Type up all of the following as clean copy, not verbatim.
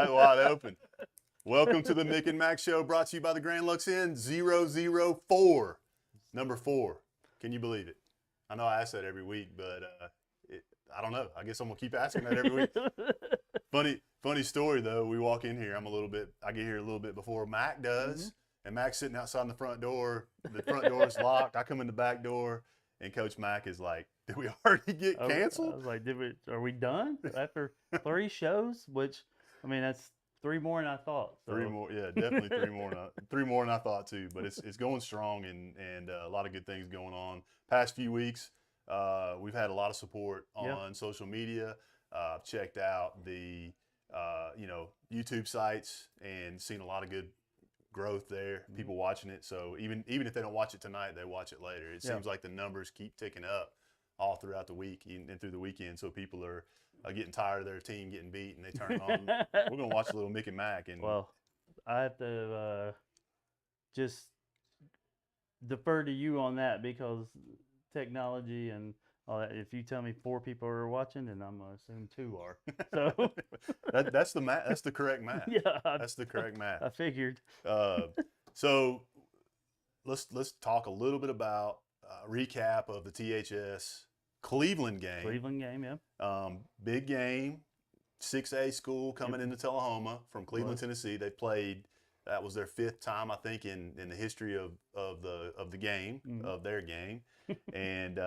right, wide open. Welcome to the Mick and Mac Show, brought to you by the Grand Lux Inn, 004. Number 4. Can you believe it? I know I ask that every week, but I don't know. I guess I'm going to keep asking that every week. Funny story, though. We walk in here. I get here a little bit before Mac does, and Mac's sitting outside the front door. The front door is locked. I come in the back door, and Coach Mac is like, did we already get canceled? I was like, are we done after 3 shows? Which, I mean, that's 3 more than I thought. So. 3 more, yeah, definitely 3 more. 3 more than I thought too. But it's going strong and a lot of good things going on. Past few weeks, we've had a lot of support on social media. I've checked out the YouTube sites and seen a lot of good growth there. People watching it. So even if they don't watch it tonight, they watch it later. It seems like the numbers keep ticking up all throughout the week and through the weekend. So people are getting tired of their team getting beat, and they turn it on. We're going to watch a little Mick and Mac. Well, I have to just defer to you on that because technology and all that. If you tell me 4 people are watching, then I'm going to assume 2 are. So that's the math. That's the correct math. Yeah, that's the correct math. I figured. So let's talk a little bit about recap of the THS Cleveland game. Cleveland game, yeah. Big game, 6A school coming into Tullahoma from Cleveland, Tennessee. They played. That was their 5th time, I think, in the history of the game, of their game, and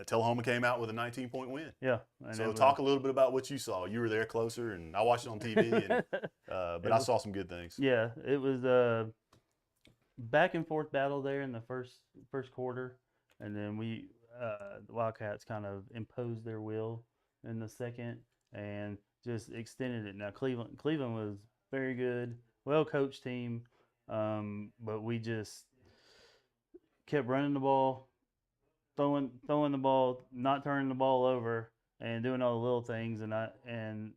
Tullahoma came out with a 19-point win. Yeah. So talk a little bit about what you saw. You were there closer, and I watched it on TV, but I saw some good things. Yeah, it was a back and forth battle there in the first quarter, and then the Wildcats kind of imposed their will in the second and just extended it. Now Cleveland was very good, well-coached team, but we just kept running the ball, throwing the ball, not turning the ball over, and doing all the little things. And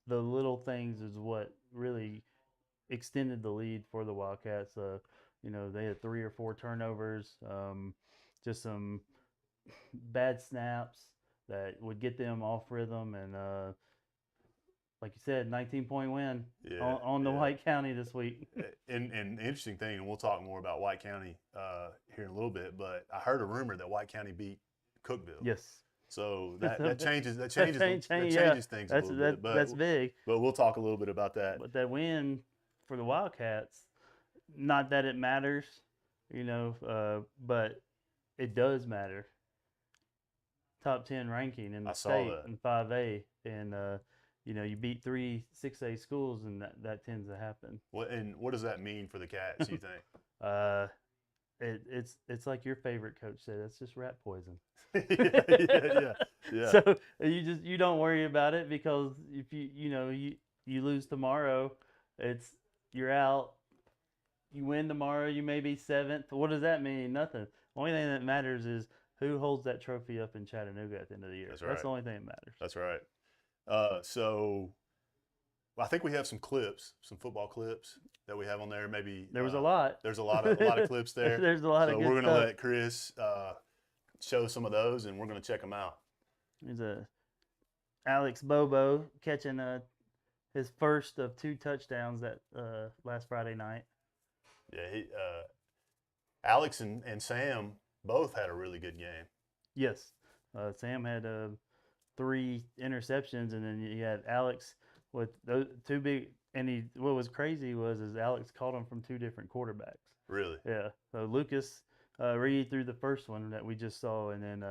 the little things is what really extended the lead for the Wildcats. They had 3 or 4 turnovers, just some bad snaps that would get them off rhythm, and like you said, 19-point win on the White County this week. And the interesting thing, and we'll talk more about White County here in a little bit, but I heard a rumor that White County beat Cookeville. Yes. So that changes things a little bit. But that's big. But we'll talk a little bit about that. But that win for the Wildcats, not that it matters, but it does matter. Top 10 ranking in the state in 5A, and you beat 3 6A schools, and that tends to happen. What does that mean for the Cats, you think? It's like your favorite coach said, it's just rat poison. Yeah. So you don't worry about it, because if you lose tomorrow, you're out. You win tomorrow, you may be 7th. What does that mean? Nothing. The only thing that matters is who holds that trophy up in Chattanooga at the end of the year. That's the only thing that matters. That's right. So I think we have some football clips that we have on there. Maybe there was a lot. There's a lot of clips there. There's a lot of good stuff. So we're going to let Chris show some of those, and we're going to check them out. There's Alex Bobo catching his first of 2 touchdowns that last Friday night. Yeah, Alex and Sam both had a really good game. Yes. Sam had 3 interceptions, and then you had Alex with those 2 big. And what was crazy is Alex caught them from 2 different quarterbacks. Really? Yeah. So Lucas Reed threw the first one that we just saw, and then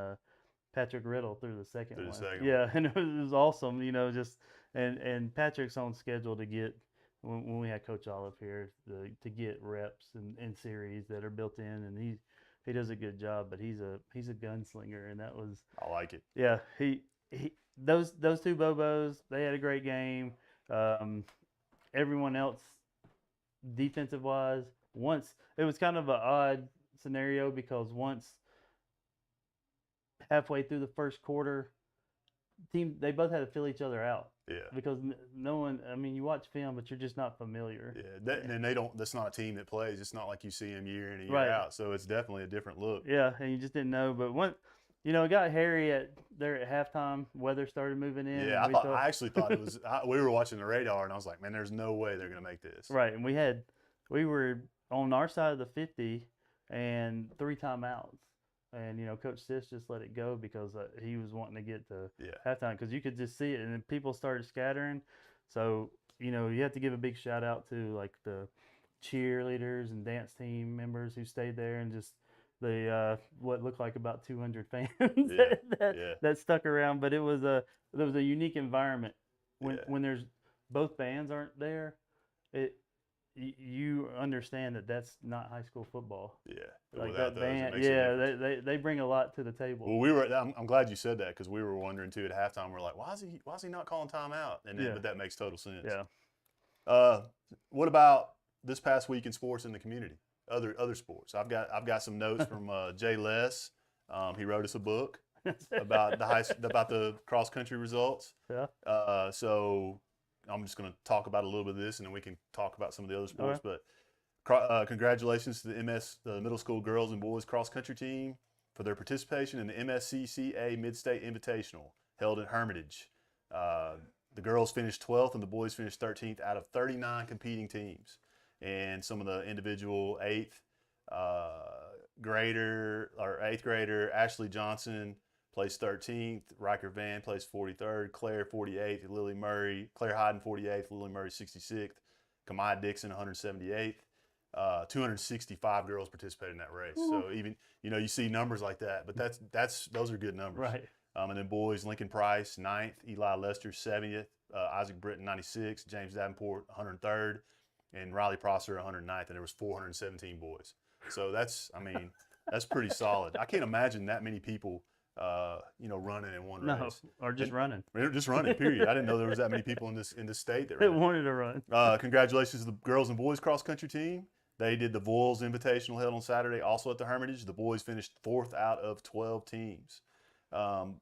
Patrick Riddle threw the second one. Yeah, and it was awesome. And Patrick's on schedule to get, when we had Coach Olive here, to get reps and series that are built in, and he does a good job. But he's a gunslinger, and that was. I like it. Yeah, those 2 Bobos, they had a great game. Everyone else, defensive wise, it was kind of an odd scenario, because once halfway through the first quarter, they both had to fill each other out. Yeah. Because no one, you watch film, but you're just not familiar. Yeah. And that's not a team that plays. It's not like you see them year in and year out. So it's definitely a different look. Yeah. And you just didn't know. But it got hairy there at halftime. Weather started moving in. Yeah, And I actually thought it was. We were watching the radar, and I was like, man, there's no way they're going to make this. right, and we were on our side of the 50 and 3 timeouts. And Coach Sis just let it go because he was wanting to get to halftime because you could just see it, and then people started scattering. So you have to give a big shout out to like the cheerleaders and dance team members who stayed there, and just the what looked like about 200 fans that stuck around. But there was a unique environment when there's both bands aren't there. You understand that that's not high school football. Yeah, like that band. They bring a lot to the table. Well, I'm glad you said that because we were wondering too at halftime. We're like, why is he not calling timeout? And then, but that makes total sense. Yeah. What about this past week in sports in the community? Other sports. I've got some notes from Jay Les. He wrote us a book about the cross country results. Yeah. So I'm just going to talk about a little bit of this, and then we can talk about some of the other sports. Okay. But congratulations to the middle school girls and boys cross country team for their participation in the MSCCA Mid-State Invitational held at Hermitage. The girls finished 12th and the boys finished 13th out of 39 competing teams. And some of the individual eighth grader Ashley Johnson placed 13th, Riker Van placed 43rd, Claire 48th, Claire Hyden 48th, Lily Murray 66th, Kamaya Dixon 178th. 265 girls participated in that race. Ooh. So even you see numbers like that, but those are good numbers. Right. And then boys, Lincoln Price 9th, Eli Lester 70th, Isaac Britton 96th, James Davenport 103rd, and Riley Prosser 109th, and there was 417 boys. So that's pretty solid. I can't imagine that many people running in one race. Or just running. Just running, period. I didn't know there was that many people in this state that wanted to run. Congratulations to the girls and boys cross country team. They did the Voyles Invitational held on Saturday, also at the Hermitage. The boys finished 4th out of 12 teams.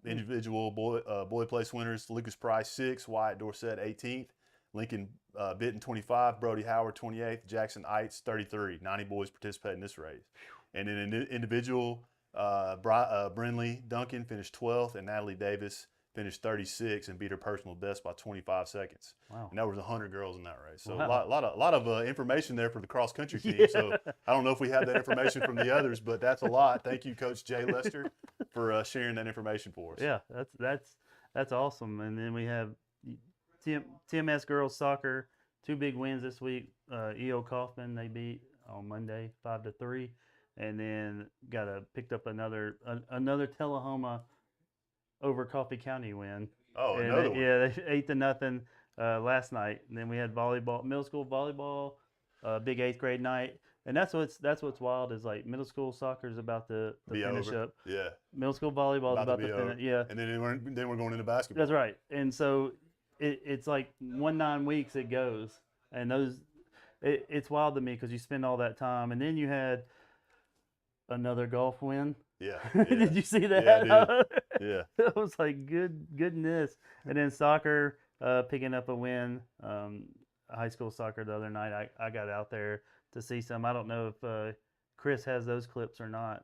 Individual boy place winners: Lucas Price 6th, Wyatt Dorsett 18th, Lincoln Bitten 25, Brody Howard 28th, Jackson Eitz 33. 90 boys participated in this race. And in individual, Brinley Duncan finished 12th, and Natalie Davis finished 36th and beat her personal best by 25 seconds. Wow. And there was 100 girls in that race. So wow. a lot of information there for the cross country team. Yeah. So I don't know if we have that information from the others, but that's a lot. Thank you, Coach Jay Lester, for sharing that information for us. Yeah, that's awesome. And then we have TMS girls soccer, 2 big wins this week. E.O. Kaufman, they beat on Monday 5-3, and then picked up another Tullahoma over Coffee County win. Oh, another one. Yeah, they 8-0 last night. And then we had volleyball, middle school volleyball, big 8th grade night. And that's what's wild is like middle school soccer is about to finish over. up. Yeah. Middle school volleyball is about to finish. Yeah. And then we're going into basketball. That's right. And so it's like 9 weeks it goes, and it's wild to me because you spend all that time, and then you had another golf win. Yeah. Did you see that? Yeah, I did. Yeah. I was like, goodness. And then soccer, picking up a win. High school soccer the other night, I got out there to see some. I don't know if Chris has those clips or not,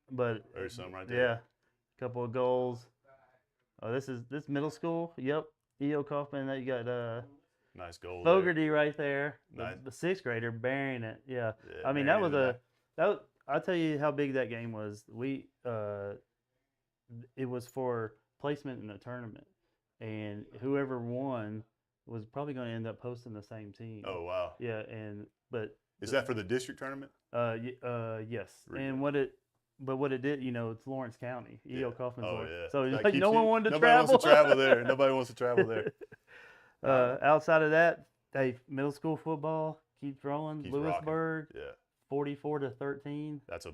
but there's some right there. Yeah, a couple of goals. Oh, this middle school. Yep. E.O. Kaufman. You got nice goal. Fogarty right there. Nice. The 6th grader burying it. Yeah. Yeah, I mean, that was I'll tell you how big that game was. It was for placement in the tournament, and whoever won was probably going to end up hosting the same team. Oh wow. Yeah, is that for the district tournament? Yes. Really? And what it did, it's Lawrence County. E.O. Kaufman's Oh, Lawrence. yeah. So That like keeps nobody wants to travel there. Nobody wants to travel there. Outside of that, middle school football keeps rolling. Keeps Lewisburg. rocking. Yeah. 44-13. That's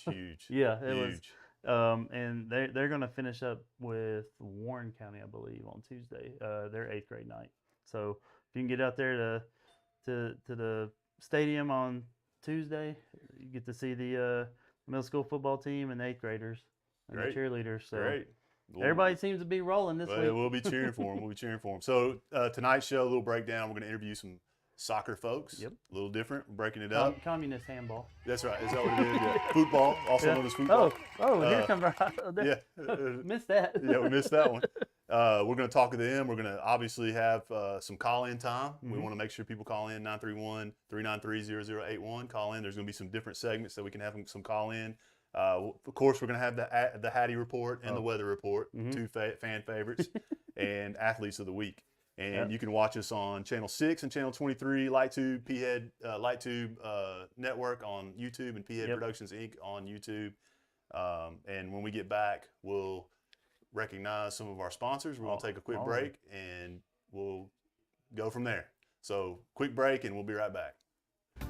huge. Yeah, it huge. was. And they're going to finish up with Warren County, I believe, on Tuesday. Their 8th grade night. So if you can get out there to the stadium on Tuesday, you get to see the middle school football team and the 8th graders and the cheerleaders. So Great. Everybody seems to be rolling this week. We'll be cheering for them. So tonight's show, a little breakdown. We're going to interview some soccer folks. Yep. A little different, breaking it up. Communist handball. That's right. Is that what it is? Yeah. Football, also known as football. Here comes Yeah. Missed that. Yeah, we missed that one. We're going to talk to them. We're going to obviously have some call-in time. Mm-hmm. We want to make sure people call in 931-393-0081. Call in. There's going to be some different segments that we can have some call in. Of course, we're going to have the Hattie Report and the Weather Report, two fan favorites, and Athletes of the Week. And you can watch us on Channel 6 and Channel 23, Lighttube, Lighttube Network on YouTube, and P-Head Productions, Inc. on YouTube. And when we get back, we'll recognize some of our sponsors. We're going to take a quick break, and we'll go from there. So, quick break, and we'll be right back.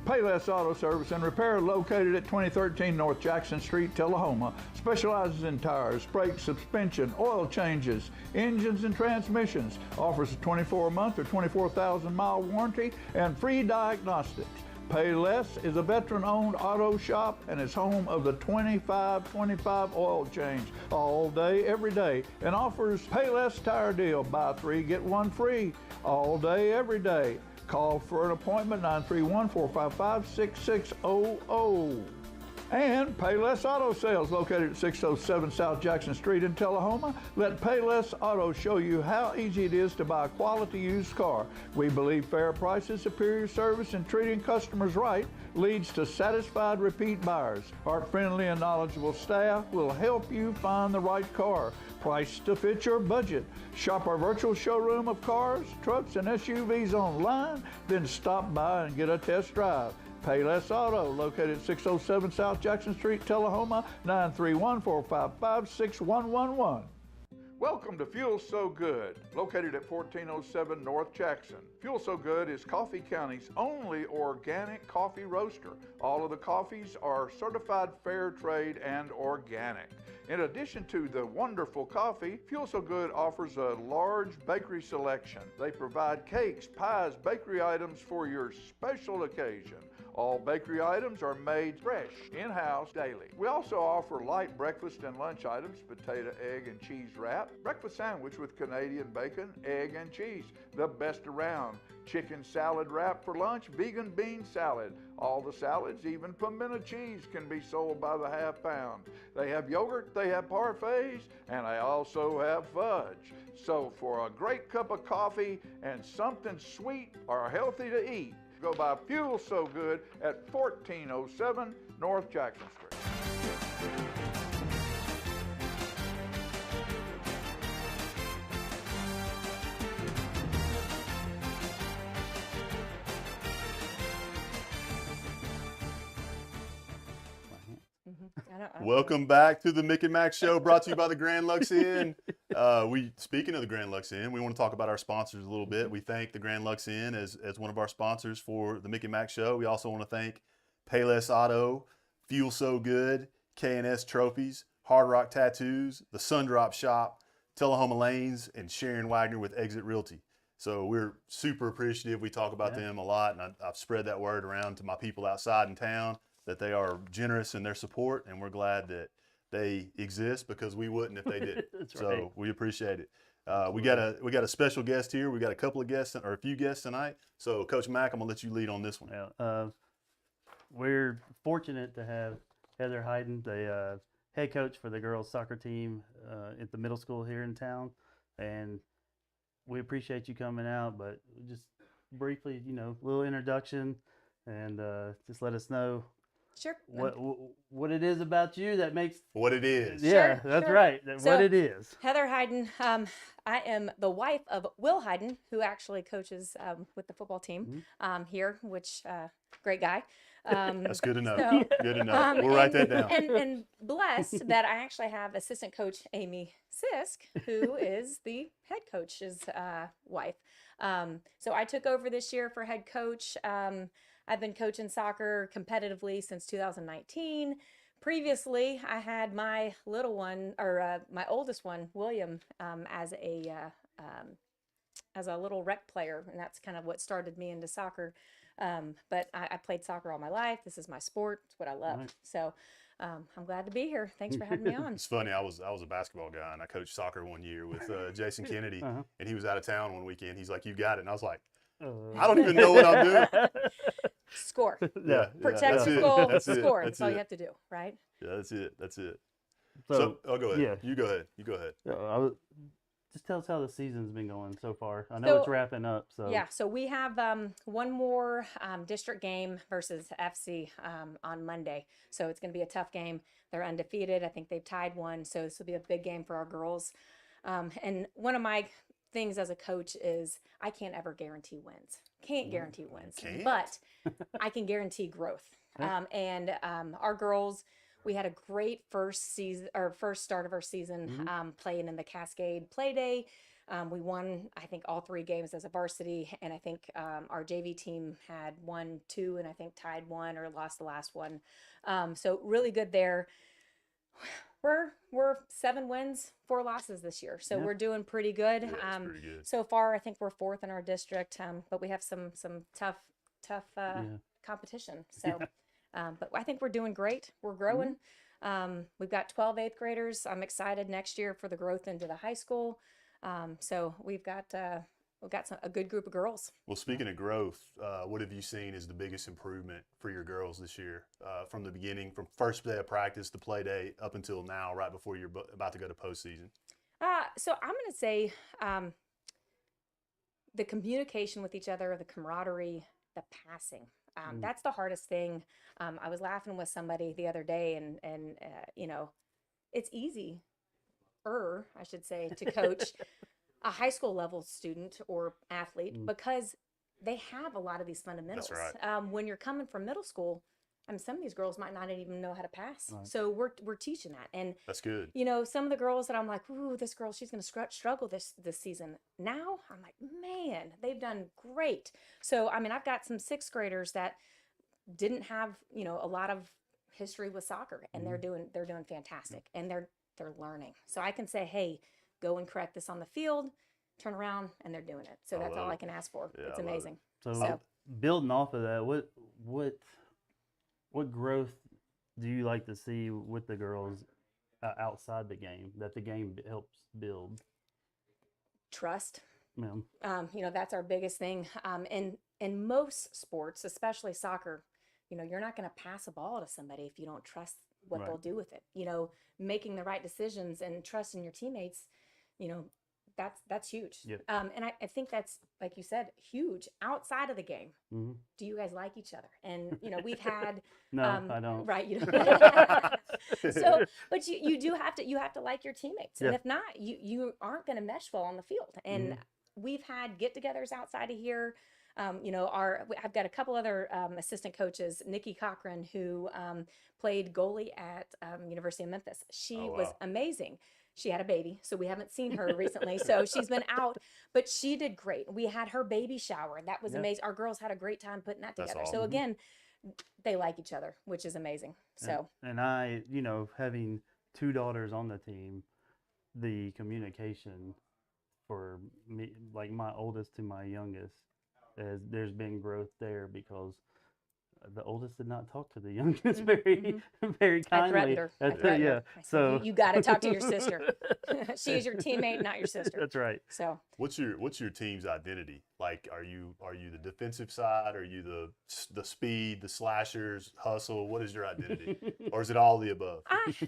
Payless Auto Service and Repair, located at 2013 North Jackson Street, Tullahoma, specializes in tires, brakes, suspension, oil changes, engines, and transmissions. Offers a 24-month or 24,000-mile warranty and free diagnostics. Payless is a veteran-owned auto shop and is home of the 25-25 oil change all day, every day, and offers Payless Tire Deal. Buy 3, get 1 free all day, every day. Call for an appointment, 931-455-6600. And Payless Auto Sales, located at 607 South Jackson Street in Tullahoma. Let Payless Auto show you how easy it is to buy a quality used car. We believe fair prices, superior service, and treating customers right leads to satisfied repeat buyers. Our friendly and knowledgeable staff will help you find the right car, priced to fit your budget. Shop our virtual showroom of cars, trucks, and SUVs online, then stop by and get a test drive. Payless Auto, located at 607 South Jackson Street, Tullahoma, 931-455-6111. Welcome to Fuel So Good, located at 1407 North Jackson. Fuel So Good is Coffee County's only organic coffee roaster. All of the coffees are certified fair trade and organic. In addition to the wonderful coffee, Fuel So Good offers a large bakery selection. They provide cakes, pies, bakery items for your special occasion. All bakery items are made fresh, in-house, daily. We also offer light breakfast and lunch items, potato, egg, and cheese wrap, breakfast sandwich with Canadian bacon, egg, and cheese, the best around, chicken salad wrap for lunch, vegan bean salad. All the salads, even pimento cheese, can be sold by the half pound. They have yogurt, they have parfaits, and they also have fudge. So for a great cup of coffee and something sweet or healthy to eat, go by Fuel So Good at 1407 North Jackson Street. Welcome back to the Mick and Mac Show, brought to you by the Grand Lux Inn. Speaking of the Grand Lux Inn, we want to talk about our sponsors a little bit. We thank the Grand Lux Inn as one of our sponsors for the Mick and Mac Show. We also want to thank Payless Auto, Fuel So Good, K&S Trophies, Hard Rock Tattoos, the Sundrop Shop, Tullahoma Lanes, and Sharon Wagner with Exit Realty. So we're super appreciative. We talk about them a lot, and I've spread that word around to my people outside in town that they are generous in their support, and we're glad that they exist because we wouldn't if they didn't. So we appreciate it. We got a special guest here. We got a couple of guests or a few guests tonight. So Coach Mac, I'm gonna let you lead on this one. Yeah, we're fortunate to have Heather Hayden, the head coach for the girls soccer team at the middle school here in town, and we appreciate you coming out. But just briefly, a little introduction, and just let us know. Sure. What it is about you that makes what it is. Yeah, sure, that's sure. right. So, what it is. Heather Hayden. I am the wife of Will Hayden, who actually coaches with the football team here, which great guy. That's good to know. So, good to know. We'll write that down. And blessed that I actually have assistant coach Amy Sisk, who is the head coach's wife. So I took over this year for head coach. I've been coaching soccer competitively since 2019. Previously, I had my little one, or my oldest one, William, as a little rec player, and that's kind of what started me into soccer. But I played soccer all my life. This is my sport. It's what I love. Right. So I'm glad to be here. Thanks for having me on. It's funny. I was a basketball guy, and I coached soccer one year with Jason Kennedy, and he was out of town one weekend. He's like, "You got it," and I was like, I don't even know what I'm doing. Score. Yeah. Protect that's your it. goal, That's it. score. That's That's all it. you have to do, right? Yeah, that's it. That's it. So, Oh, go ahead. yeah. You go ahead. You go ahead. Just tell us how the season's been going so far. I know So- it's wrapping up. So Yeah, so we have one more district game versus FC on Monday. So it's going to be a tough game. They're undefeated. I think they've tied one. So this will be a big game for our girls. And one of my things as a coach is I can't ever guarantee wins. Can't guarantee wins. can't? But I can guarantee growth. And our girls, we had a great first start of our season playing in the Cascade Play Day. We won, I think, all 3 games as a varsity, and I think our JV team had won 2, and I think tied 1 or lost the last one. So really good there. We're 7 wins, 4 losses this year, so we're doing pretty good. Yeah, that's pretty good. So far, I think we're 4th in our district, but we have some tough competition. So, but I think we're doing great. We're growing. We've got 12 8th graders. I'm excited next year for the growth into the high school. So we've got a good group of girls. Well, speaking of growth, what have you seen as the biggest improvement for your girls this year? From the beginning, from first day of practice to play day up until now, right before you're about to go to postseason? So I'm going to say the communication with each other, the camaraderie, the passing. That's the hardest thing. I was laughing with somebody the other day, and you know, it's easy, I should say, to coach a high school level student or athlete because they have a lot of these fundamentals. That's right. When you're coming from middle school, I mean, some of these girls might not even know how to pass. Right. So we're teaching that. And That's good. you know, some of the girls that I'm like, ooh, this girl, she's going to struggle this season. Now I'm like, man, they've done great. So, I mean, I've got some 6th graders that didn't have, you know, a lot of history with soccer, and they're doing fantastic, and they're learning. So I can say, hey, go and correct this on the field, turn around, and they're doing it. So I that's all love I it. can ask for. Yeah, It's I love it. amazing. So building off of that, what growth do you like to see with the girls outside the game that the game helps build? Trust. Yeah. You know, that's our biggest thing. In most sports, especially soccer, you know, you're not going to pass a ball to somebody if you don't trust what Right. they'll do with it. You know, making the right decisions and trusting your teammates, you know, that's huge. Yep. And I think that's, like you said, huge outside of the game. Mm-hmm. Do you guys like each other? And, you know, we've had, No, I don't. right. You so, but you do have to like your teammates. And Yeah. if not, you aren't going to mesh well on the field. And we've had get-togethers outside of here. You know, I've got a couple other assistant coaches, Nikki Cochran, who played goalie at University of Memphis. She was amazing. She had a baby, so we haven't seen her recently. So she's been out, but she did great. We had her baby shower. That was amazing. Our girls had a great time putting that That's together. awesome. So again, they like each other, which is amazing. So And I, you know, having 2 daughters on the team, the communication for me, like my oldest to my youngest, there's been growth there because the oldest did not talk to the youngest very I kindly. threatened her. I threatened her. I said, So you got to talk to your sister. She is your teammate, not your sister. That's right. So What's your team's identity? Like, are you the defensive side? Are you the speed, the slashers, hustle? What is your identity? Or is it all the above?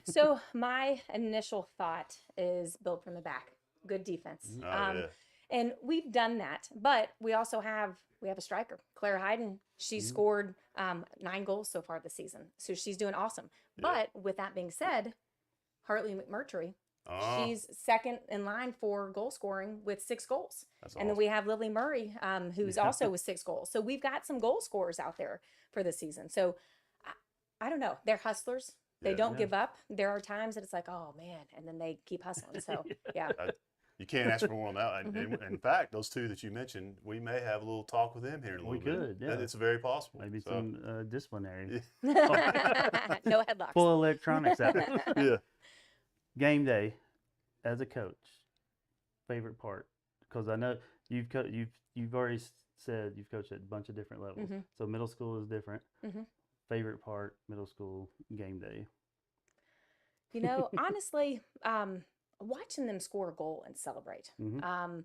so my initial thought is build from the back, good defense. Oh, yeah. And we've done that, but we also have a striker, Claire Hayden. She scored 9 goals so far this season, so she's doing awesome. Yeah. But with that being said, Hartley McMurtry, Oh, she's second in line for goal scoring with 6 goals. that's And then awesome. we have Lily Murray, who's also with 6 goals. So we've got some goal scorers out there for this season. So I don't know. They're hustlers. They Yeah. don't give up. There are times that it's like, oh man, and then they keep hustling. So yeah. You can't ask for more on that. And in fact, those 2 that you mentioned, we may have a little talk with them here in a We little bit. could, yeah. It's very possible. Maybe So, some disciplinary. No headlocks. Full electronics out. yeah. Game day, as a coach, favorite part, because I know you've already said you've coached at a bunch of different levels. Mhm. So middle school is different. Mhm. Favorite part, middle school game day. You know, honestly, watching them score a goal and celebrate. Mhm.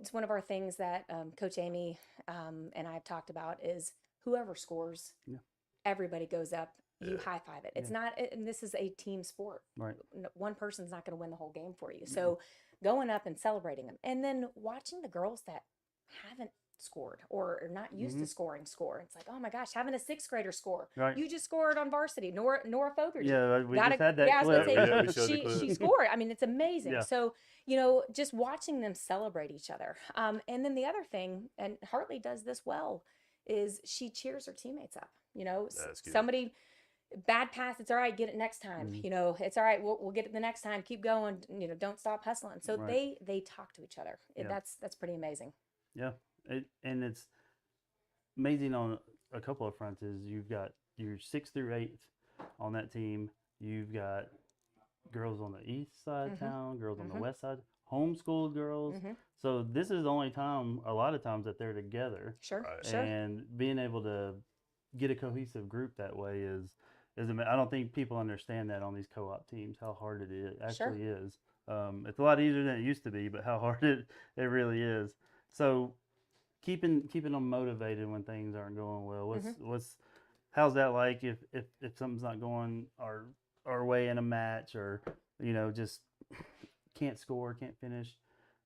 it's one of our things that Coach Amy and I have talked about is whoever scores, everybody goes up. You high five it. It's not, and this is a team sport. Right. One person's not going to win the whole game for you. So going up and celebrating them, and then watching the girls that haven't scored or are not used to scoring score. It's like, oh my gosh, having a 6th grader score. Right. You just scored on varsity. Nora Fogarty. Yeah, we just had that I was clip. gonna say, we showed the clip. she scored. I mean, it's amazing. Yeah. So, just watching them celebrate each other. And then the other thing, and Hartley does this well, is she cheers her teammates up. That's good. Somebody bad pass, it's all right, get it next time. It's all right, we'll get it the next time. Keep going. Don't stop hustling. So Right. they talk to each other. That's pretty amazing. Yeah, and it's amazing on a couple of fronts. Is you've got your 6th through 8th on that team. You've got girls on the east side of town, girls on the west side, homeschooled girls. So this is the only time, a lot of times, that they're together. Sure, Right. sure. And being able to get a cohesive group that way is I don't think people understand that on these co-op teams, how hard it actually is. It's a lot easier than it used to be, but how hard it really is. So keeping them motivated when things aren't going well. How's that like if something's not going our way in a match, or just can't score, can't finish?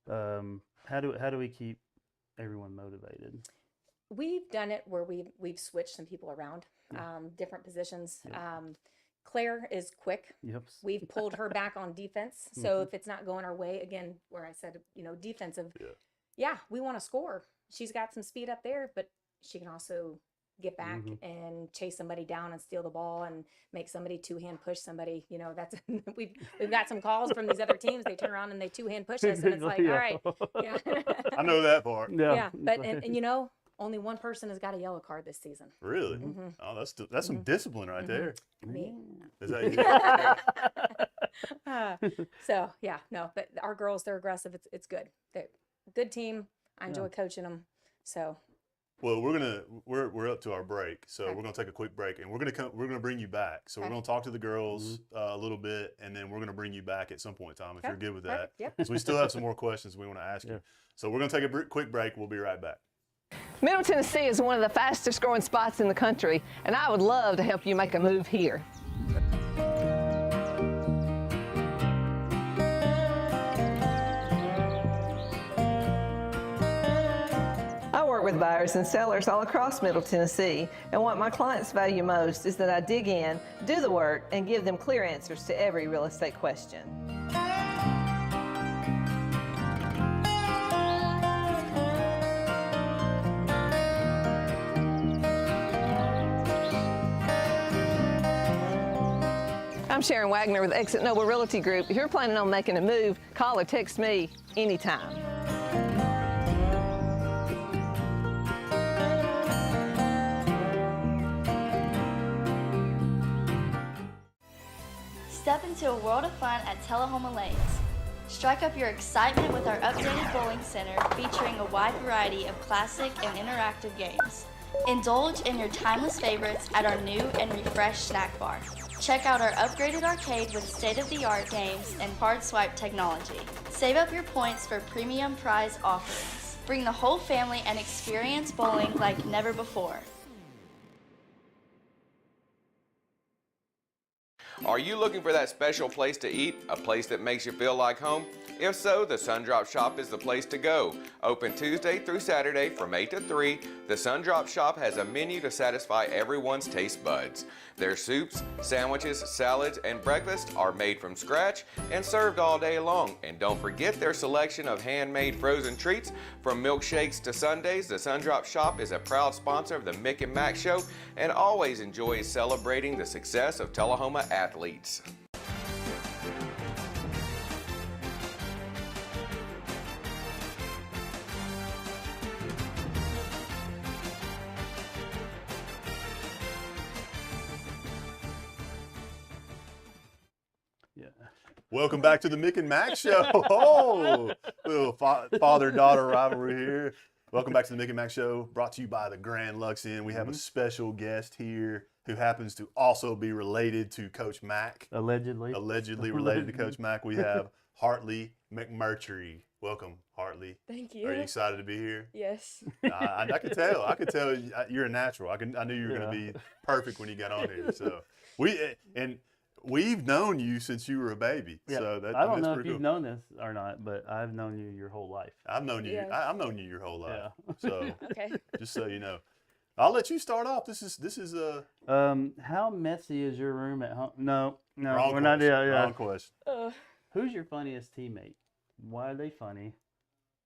How do we keep everyone motivated? We've done it where we've switched some people around, different positions. Claire is quick. Yep. We've pulled her back on defense. So if it's not going our way, again, where I said, defensive, we want to score. She's got some speed up there, but she can also get back and chase somebody down and steal the ball and make somebody 2-hand push somebody. That's we've got some calls from these other teams. They turn around and they 2-hand push us, and it's like, all right, I know that part. yeah. But and only one person has got a yellow card this season. Really? Oh, that's some discipline right there. Me. Is that you? So no, but our girls, they're aggressive. It's good. They're a good team. I enjoy coaching them. So. Well, we're up to our break, so we're gonna take a quick break, and we're gonna bring you back. So we're gonna talk to the girls a little bit, and then we're gonna bring you back at some point in time if you're good with that. Yep. So we still have some more questions we want to ask you. So we're gonna take a quick break. We'll be right back. Middle Tennessee is one of the fastest growing spots in the country, and I would love to help you make a move here. I work with buyers and sellers all across Middle Tennessee, and what my clients value most is that I dig in, do the work, and give them clear answers to every real estate question. I'm Shuran Wagner with Exit Noble Realty Group. If you're planning on making a move, call or text me anytime. Step into a world of fun at Tullahoma Lanes. Strike up your excitement with our updated bowling center featuring a wide variety of classic and interactive games. Indulge in your timeless favorites at our new and refreshed snack bar. Check out our upgraded arcade with state-of-the-art games and card swipe technology. Save up your points for premium prize offerings. Bring the whole family and experience bowling like never before. Are you looking for that special place to eat? A place that makes you feel like home? If so, the Sundrop Shop is the place to go. Open Tuesday through Saturday from 8 to 3, the Sundrop Shop has a menu to satisfy everyone's taste buds. Their soups, sandwiches, salads, and breakfast are made from scratch and served all day long. And don't forget their selection of handmade frozen treats. From milkshakes to sundaes, the Sundrop Shop is a proud sponsor of the Mick and Mac Show and always enjoys celebrating the success of Tullahoma athletes. Welcome back to the Mick and Mac Show. Oh, little father-daughter rivalry here. Welcome back to the Mick and Mac Show, brought to you by the Grand Lux Inn. We have a special guest here who happens to also be related to Coach Mac. Allegedly. Allegedly related to Coach Mac. We have Hartley McMurtry. Welcome, Hartley. Thank you. Are you excited to be here? Yes. I could tell. I could tell you're a natural. I knew you were going to be perfect when you got on here. So we've known you since you were a baby. Yeah. So I don't know if pretty you've known this or not, but I've known you your whole life. I've known you. Yes. I've known you your whole life. Yeah. So Okay. just so you know, I'll let you start off. This is a How messy is your room at home? No, wrong we're not. question. Yeah. Wrong question. Who's your funniest teammate? Why are they funny?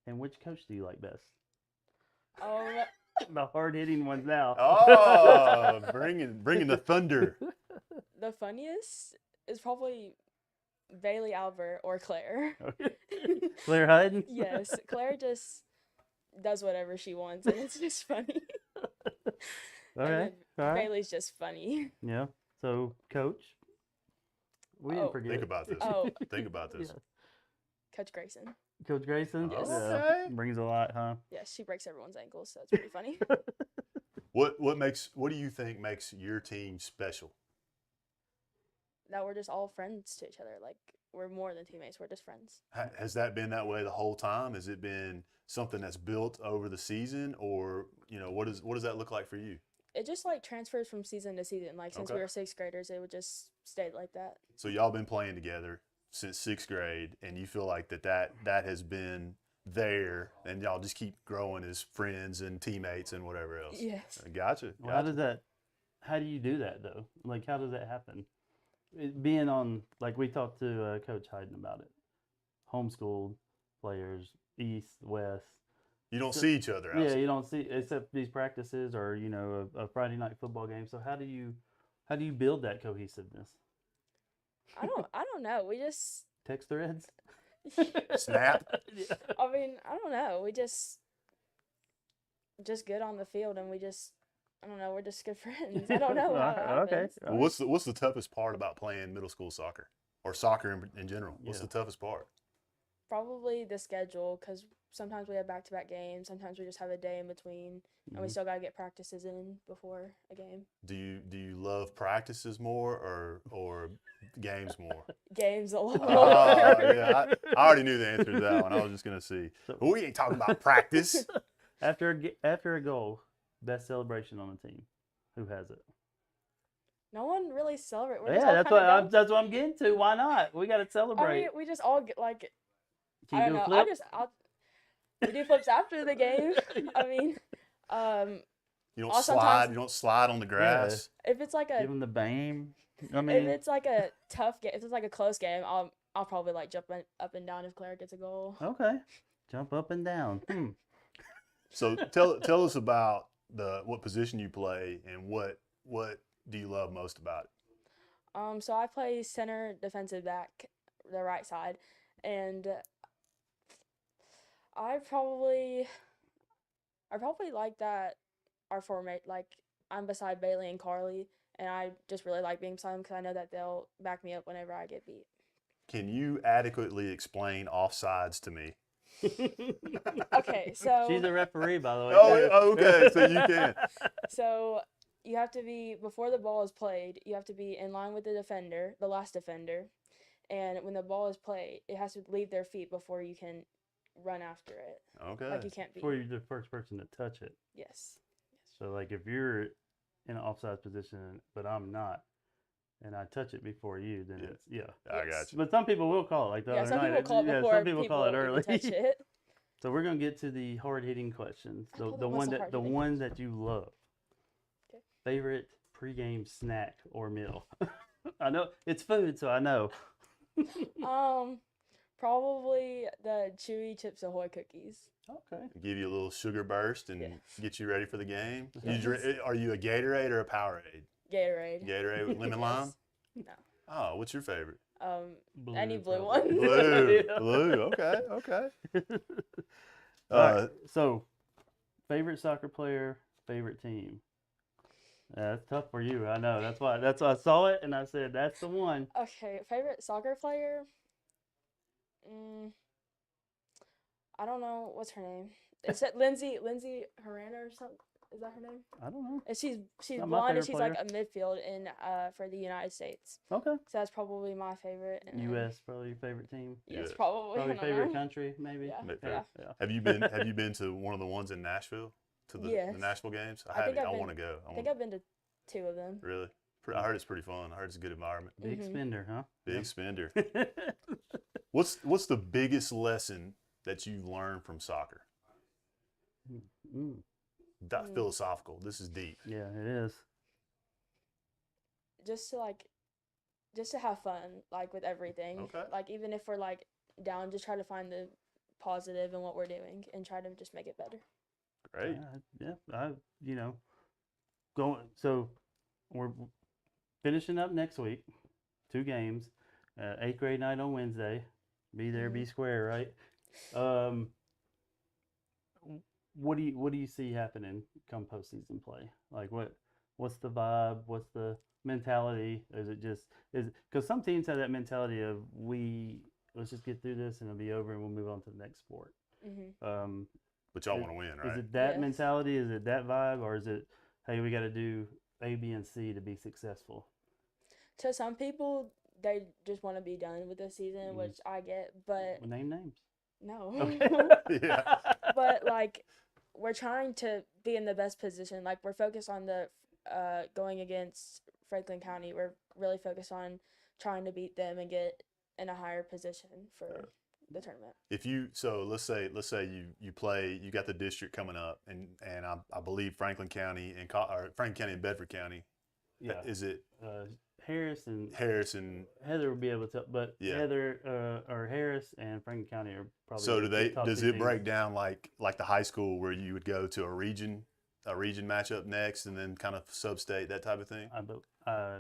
And which coach do you like best? The hard-hitting ones now. Oh, bringing the thunder. The funniest is probably Bailey Albert or Claire. Claire Hutton? Yes, Claire just does whatever she wants, and it's just funny. All right. All right. Bailey's just funny. Yeah. So, coach, we didn't Oh. forget. Think about this. Oh. Think about this. Yeah. Coach Grayson. Coach Grayson? Yes. Okay. Brings a lot, huh? Yeah, she breaks everyone's ankles, so it's pretty funny. What do you think makes your team special? That we're just all friends to each other. Like, we're more than teammates. We're just friends. Has that been that way the whole time? Has it been something that's built over the season, or what does that look like for you? It just, like, transfers from season to season. Like, since we Okay. were 6th graders, it would just stay like that. So y'all been playing together since 6th grade, and you feel like that has been there, and y'all just keep growing as friends and teammates and whatever else. Yes. Gotcha. Well, how do you do that, though? Like, how does that happen? Being on, like, we talked to Coach Hayden about it. Homeschooled players, East, West. You don't see each other outside. Yeah, you don't see, except these practices or, a Friday night football game. So how do you build that cohesiveness? I don't know. We just, Text threads? Snap. Yeah. I mean, I don't know. We just good on the field, and I don't know, we're just good friends. I don't know how it Okay. happens. Well, what's the toughest part about playing middle school soccer or soccer in general? What's Yeah. the toughest part? Probably the schedule, because sometimes we have back-to-back games. Sometimes we just have a day in between, and we Mhm. still got to get practices in before a game. Do you love practices more or games more? Games a lot. Oh, yeah, I already knew the answer to that one. I was just gonna see. So- But we ain't talking about practice. After a goal, best celebration on the team. Who has it? No one really celebrates. We're just Yeah, all that's kinda that's what I'm getting to. Why not? We got to I celebrate. mean, we just all get, like, Can I you don't do know. a flip? We do flips after the game. I mean, You don't Also, slide. sometimes- You don't slide on the grass. if it's like Give a them the BAM. I if mean, it's like a tough game, if it's like a close game, I'll probably like jump up and down if Claire gets a goal. okay. Jump up and down. So tell us about what position you play and what do you love most about it? So I play center defensive back, the right side, and I probably like that our formate, like, I'm beside Bailey and Carly, and I just really like being beside them because I know that they'll back me up whenever I get beat. Can you adequately explain offsides to me? Okay, so She's a referee, by the way. Oh, okay. So you can. so you have to be, before the ball is played, you have to be in line with the defender, the last defender, and when the ball is played, it has to leave their feet before you can run after it. Okay. Like, you can't be. Before you're the first person to touch it. Yes. So, like, if you're in an offside position, but I'm not, and I touch it before you, then Yeah. it's, yeah. I Yes. got you. But some people will call it, like the Yeah, other some night. people call it Yeah, before some people call it even early. touch it. So we're gonna get to the hard-hitting questions. I The, thought the that was one the that the hard-hitting one that you love. Okay. Favorite pregame snack or meal? I know it's food, so I know. Probably the Chewy Chips Ahoy cookies. Okay. Give you a little sugar burst and Yeah. get you ready for the game. Yes. Are you a Gatorade or a Powerade? Gatorade. Gatorade with lemon lime? Yes. No. Oh, what's your favorite? Any blue probably. one. Blue. Yeah. Blue. Okay. All right. So, favorite soccer player, favorite team. That's tough for you. I know. That's why I saw it and I said that's the one. Okay, favorite soccer player? I don't know. What's her name? Is it Lindsay Harana or something? Is that her name? I don't know. And she's Not my blonde and favorite she's like a midfield in for the United States. Okay. So that's probably my favorite. And then- U.S. probably your favorite team. Yes, Yeah. probably. Probably I don't favorite know. country, maybe. Yeah. Yeah. Yeah. Have you been to one of the ones in Nashville, to the Yes. Nashville games? I think haven't. I've I been- want to go. I think I've been to 2 of them. Really? I heard it's pretty fun. I heard it's a good environment. Big Mhm. spender, huh? Big spender. What's the biggest lesson that you've learned from soccer? Mm. That philosophical. This is deep. Yeah, it is. Just to have fun, like with everything. Okay. Like even if we're like down, just try to find the positive in what we're doing and try to just make it better. Great. So we're finishing up next week. 2 games. 8th grade night on Wednesday. Be there, be square, right? What do you see happening come postseason play? Like what's the vibe? What's the mentality? Is because some teams have that mentality of let's just get through this and it'll be over and we'll move on to the next sport. Mm-hmm. But y'all want to win, right? Is it that Yes. mentality? Is it that vibe, or is it, hey, we got to do A, B, and C to be successful? To some people, they just want to be done with the season, Mhm. which I get, but Well, name names. no. Okay. Yeah. But like we're trying to be in the best position. Like we're focused on the going against Franklin County. We're really focused on trying to beat them and get in a higher position for the tournament. Let's say you play, you got the district coming up, and I believe Franklin County and Bedford County. Yeah. Is it Harris and Heather will be able to, but Yeah. Heather or Harris and Franklin County are probably. So the top does 2 it teams. break down like the high school where you would go to a region matchup next and then kind of sub-state, that type of thing?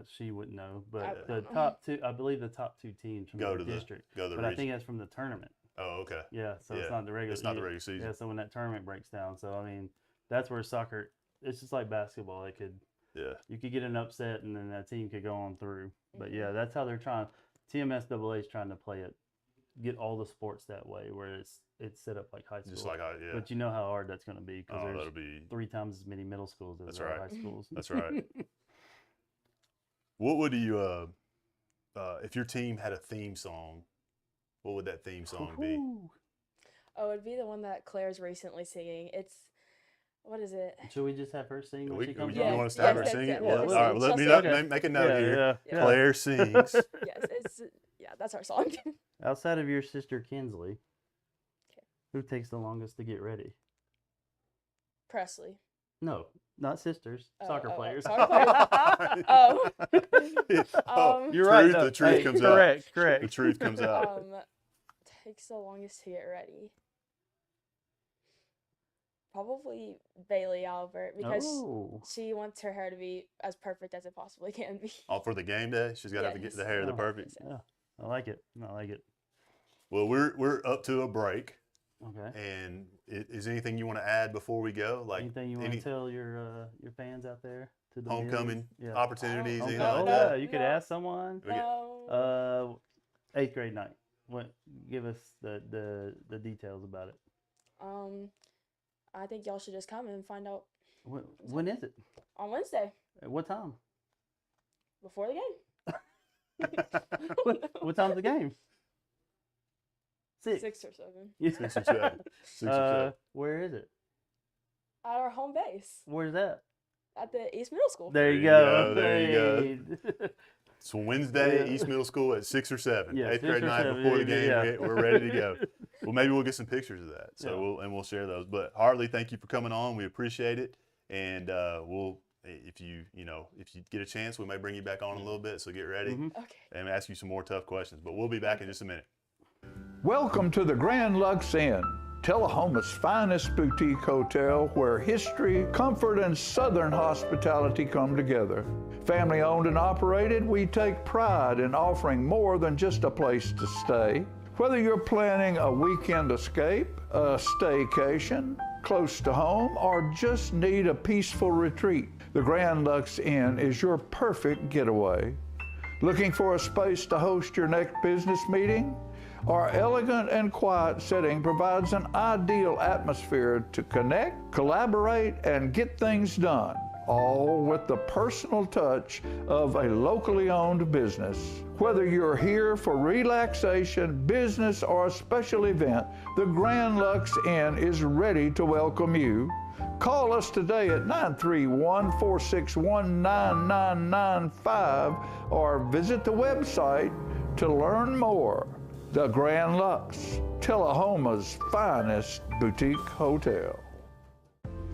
She wouldn't know, but I the don't know. top 2, I believe the top 2 teams from Go the to the district. go to the But I region. think that's from the tournament. Oh, okay. Yeah, so Yeah, it's not the regular. it's not the regular season. Yeah, so when that tournament breaks down, so I mean, that's where soccer. It's just like basketball. You could get an upset, and then that team could go on through. But yeah, that's how they're trying. TMSAA is trying to play it, get all the sports that way, where it's set up like high school. Just like yeah. But you know how hard that's going to be because that'll there's be 3 times as many middle schools as That's there are right. high schools. That's right. What would you if your team had a theme song? What would that theme song be? Woo-hoo. Oh, it'd be the one that Claire's recently singing. What is it? Should we just have her sing when she comes You on? want us to have her Yes, sing yes, it? yes, Well, yes. all right. Well, let me Okay. make a note here. Yeah. Claire sings. Yes, that's our song. Outside of your sister Kinsley, who takes the longest to get ready? Presley. No, not sisters. Soccer players. Soccer players. Oh. You're right. The truth comes out. Correct. The truth comes out. Takes the longest to get ready. Probably Bailey Albert because she wants her hair to be as perfect as it possibly can be. Oh, for the game day, she's got to have to get the hair the perfect. Yeah, I like it. Well, we're up to a break. Okay. And is anything you want to add before we go? Like anything you want to tell your fans out there? To the homecoming millions? opportunities? Anything Oh like yeah, that? you could ask someone. No. 8th grade night. Give us the details about it. I think y'all should just come and find out. When is it? On Wednesday. At what time? Before the game. What time's the game? 6. 6 or 7. Yeah. 6 or 7. 6 or 7. Where is it? At our home base. Where's that? At the East Middle School. There you go. There you go. So Wednesday, East Middle School at 6 or 7. Yeah, 8th grade night 7, before the game. yeah. We're ready to go. Well, maybe we'll get some pictures of that. So we'll share those. But Hartley, thank you for coming on. We appreciate it. And we'll if you get a chance, we may bring you back on a little bit. So get ready Okay. and ask you some more tough questions. But we'll be back in just a minute. Welcome to the Grand Lux Inn, Tullahoma's finest boutique hotel where history, comfort, and southern hospitality come together. Family owned and operated, we take pride in offering more than just a place to stay. Whether you're planning a weekend escape, a staycation, close to home, or just need a peaceful retreat, the Grand Lux Inn is your perfect getaway. Looking for a space to host your next business meeting? Our elegant and quiet setting provides an ideal atmosphere to connect, collaborate, and get things done, all with the personal touch of a locally owned business. Whether you're here for relaxation, business, or a special event, the Grand Lux Inn is ready to welcome you. Call us today at 931-461-9995 or visit the website to learn more. The Grand Lux, Tullahoma's finest boutique hotel.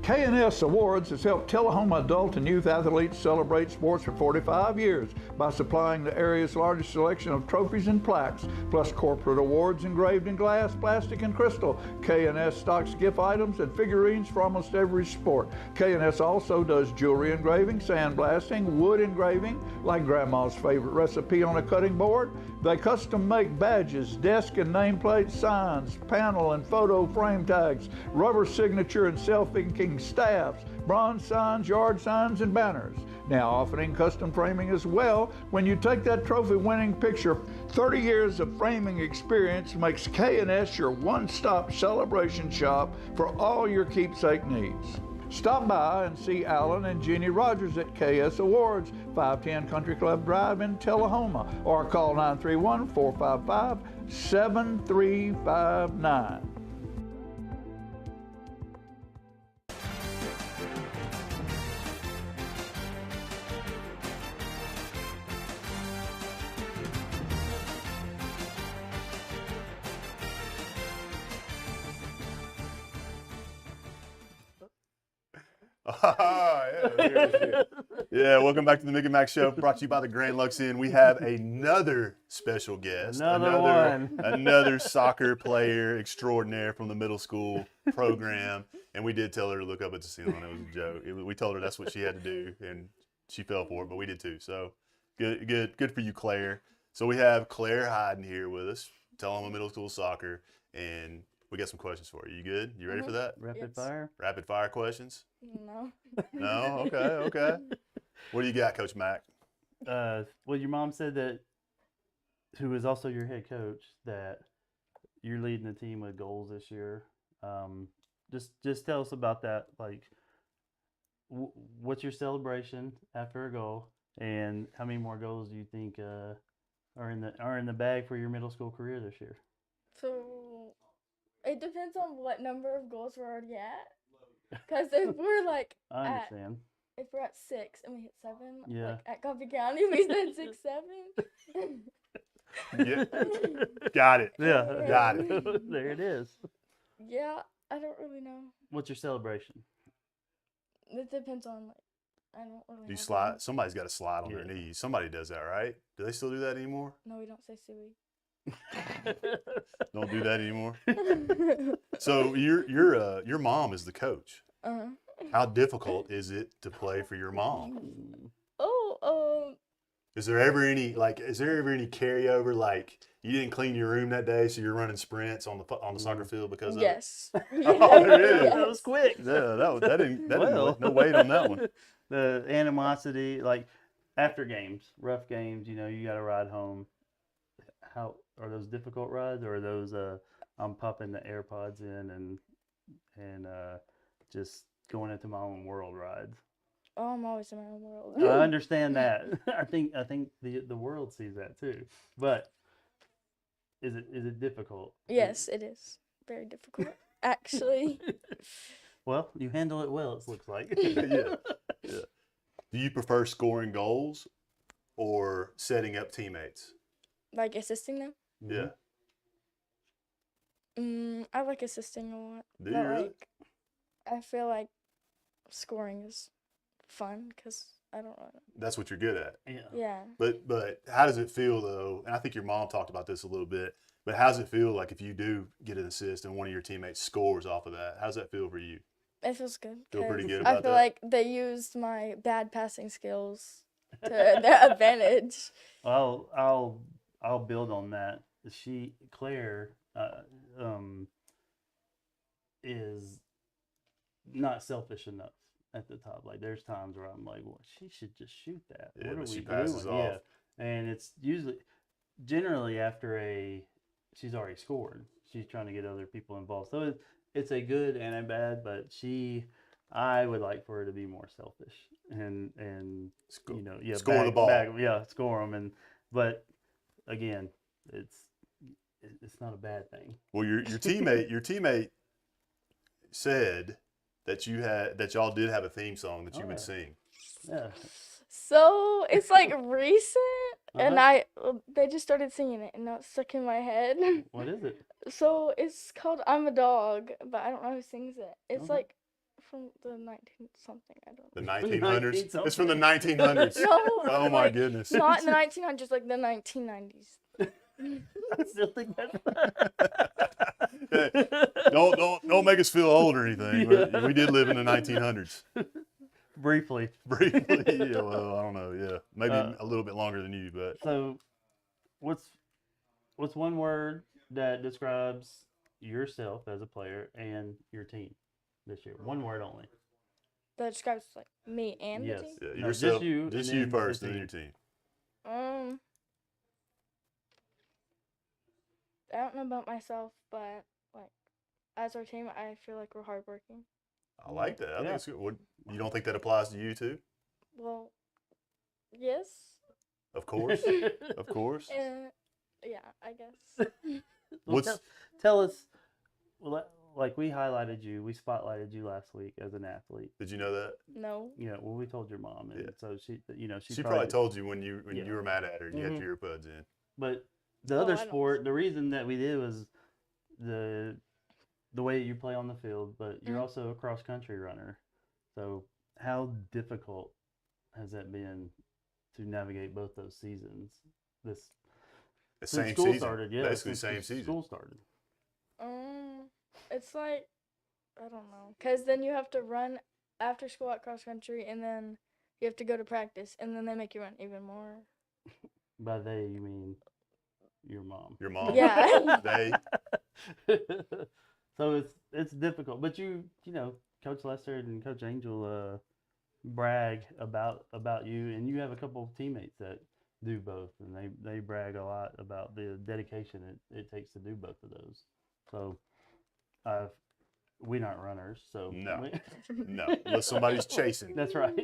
K&S Awards has helped Tullahoma adult and youth athletes celebrate sports for 45 years by supplying the area's largest selection of trophies and plaques, plus corporate awards engraved in glass, plastic, and crystal. K&S stocks gift items and figurines for almost every sport. K&S also does jewelry engraving, sandblasting, wood engraving, like Grandma's favorite recipe on a cutting board. They custom make badges, desk and nameplate signs, panel and photo frame tags, rubber signature and self-inking staffs, bronze signs, yard signs, and banners. Now offering custom framing as well. When you take that trophy-winning picture, 30 years of framing experience makes K&S your one-stop celebration shop for all your keepsake needs. Stop by and see Alan and Jeannie Rogers at KS Awards, 510 Country Club Drive in Tullahoma, or call 931-455-7359. Yeah, welcome back to the Mick and Mac Show, brought to you by the Grand Lux Inn. We have another special guest, another soccer player extraordinaire from the middle school program, and we did tell her to look up at the ceiling. It was a joke. We told her that's what she had to do, and she fell for it, but we did too. So good for you, Claire. So we have Claire Hyden here with us, Tullahoma Middle School Soccer, and we got some questions for you. You good? You ready for that? Rapid fire? Rapid fire questions? No. No? Okay. What do you got, Coach Mac? Well, your mom said that, who is also your head coach, that you're leading the team with goals this year. Just tell us about that. Like, what's your celebration after a goal, and how many more goals do you think are in the bag for your middle school career this year? So it depends on what number of goals we're already at. Because if we're like I understand. If we're at 6 and we hit 7, Yeah. like at Coffee County, we said 6, 7. Yeah. Got it. Yeah. Got it. There it is. Yeah, I don't really know. What's your celebration? It depends on, like, I don't really Do you have slide? one. Somebody's got to slide on their knees. Somebody does that, right? Do they still do that anymore? No, we don't say suey. Don't do that anymore. So your mom is the coach. Uh-huh. How difficult is it to play for your mom? Oh, Is there ever any carryover, like you didn't clean your room that day, so you're running sprints on the soccer field because of yes. it? Oh, there it is. Yes. That was quick. Yeah, that didn't Well. no weight on that one. The animosity, like after games, rough games, you got to ride home. How are those difficult rides, or are those I'm popping the AirPods in and just going into my own world rides? Oh, I'm always in my own world. I understand that. I think the world sees that too. But is it difficult? Yes, it is. Very difficult, actually. Well, you handle it well, it looks like. Yeah. Do you prefer scoring goals or setting up teammates? Like assisting them? Yeah. I like assisting a lot. Do you but really? like, I feel like scoring is fun because I don't know. That's what you're good at. Yeah. But how does it feel though? And I think your mom talked about this a little bit. But how does it feel like if you do get an assist and one of your teammates scores off of that? How does that feel for you? It feels good. Feel pretty 'cause good I about feel that? like they used my bad passing skills to their advantage. I'll build on that. Claire is not selfish enough at the top. Like there's times where I'm like, well, she should just shoot that. Yeah, What but are she we passes doing? off. Yeah, and it's generally after a she's already scored. She's trying to get other people involved. So it's a good and a bad, but I would like for her to be more selfish and you know, Score the ball. Score them. But again, it's not a bad thing. Well, your teammate said that y'all did have a theme song that you would sing. Yeah. So it's like recent, and they just started singing it, and now it's stuck in my head. What is it? So it's called "I'm a Dog," but I don't know who sings it. It's Okay. like from the 19 something. I don't know. The 1900s. It's from the 1900s. No, Oh my like, goodness. not in the 1900s, like the 1990s. I still think that's Okay. Don't make us feel old or anything. But we did live in the 1900s. briefly. Briefly, yeah. Well, I don't know. Yeah, maybe a little bit longer than you, but So, what's one word that describes yourself as a player and your team this year? One word only. That describes like me and Yes. the team. yeah, No, yourself, just you. just and you then first, the and then your team. team. I don't know about myself, but like as our team, I feel like we're hardworking. I like that. I think Yeah. it's good. You don't think that applies to you too? Well, yes. Of course, of course. Yeah, I guess. Well, What's tell us. Well, like we highlighted you, we spotlighted you last week as an athlete. Did you know that? No. Yeah, well, we told your mom, and Yeah. so she She probably told you when you Yeah. were mad at her and you had Mhm. your earbuds in. But the Oh, other I don't sport, the reason that we did was the way you play on the field, but you're Mhm. also a cross country runner. So how difficult has that been to navigate both those seasons? The Since same school season, started, yeah, basically since same season. School started. It's like I don't know, cause then you have to run after school at cross country, and then you have to go to practice, and then they make you run even more. By they, you mean your mom. Your mom. Yeah. They. So it's difficult, but you know, Coach Lester and Coach Angel brag about you, and you have a couple of teammates that do both, and they brag a lot about the dedication it takes to do both of those. So we're not runners, so No. No, unless somebody's chasing. That's right.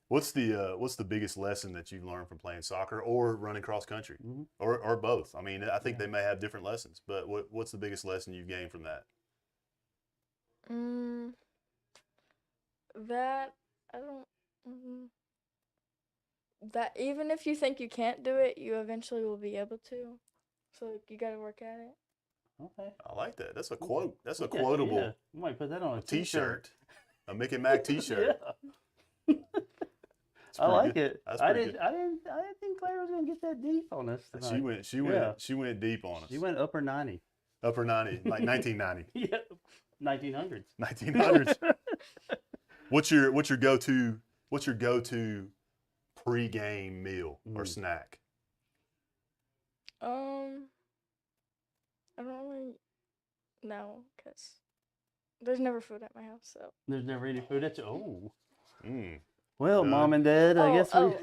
What's the biggest lesson that you've learned from playing soccer or running cross country, Mhm. or both? I mean, I think they may have different lessons, but what's the biggest lesson you've gained from that? That I don't. That even if you think you can't do it, you eventually will be able to. So you got to work at it. Okay. I like that. That's a quote. That's a Yeah, quotable yeah. You might put that on a T-shirt, a Mick and Mac T-shirt. Yeah. It's I pretty like good. it. That's I pretty didn't think Claire was gonna get that deep on us tonight. She went deep on us. She went upper 90. Upper 90, like 1990. Yeah, 1900s. 1900s. What's your go-to pre-game meal or snack? I don't really know, cause there's never food at my house. So. There's never any food at you. Oh. Mm. Well, None. Mom and Dad, I guess we.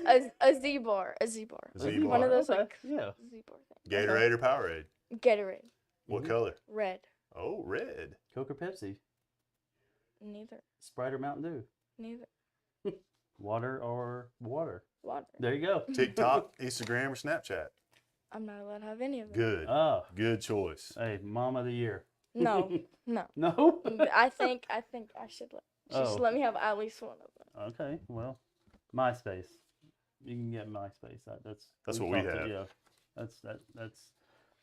A Z bar, a Z bar. Z-bar. One of those Okay, like yeah. Z bar things. Gatorade or Powerade? Gatorade, What Mhm. color? red, Oh, red. Coke or Pepsi, neither, Sprite or Mountain Dew, neither, water or water. water. There you go. TikTok, Instagram, or Snapchat? I'm not allowed to have any of them. Good. Oh, Good choice. hey, Mom of the Year. No, no. No. I think I should Oh. let me have at least one of them. Okay, well, MySpace. You can get MySpace. That's what we talked to- have. Yeah,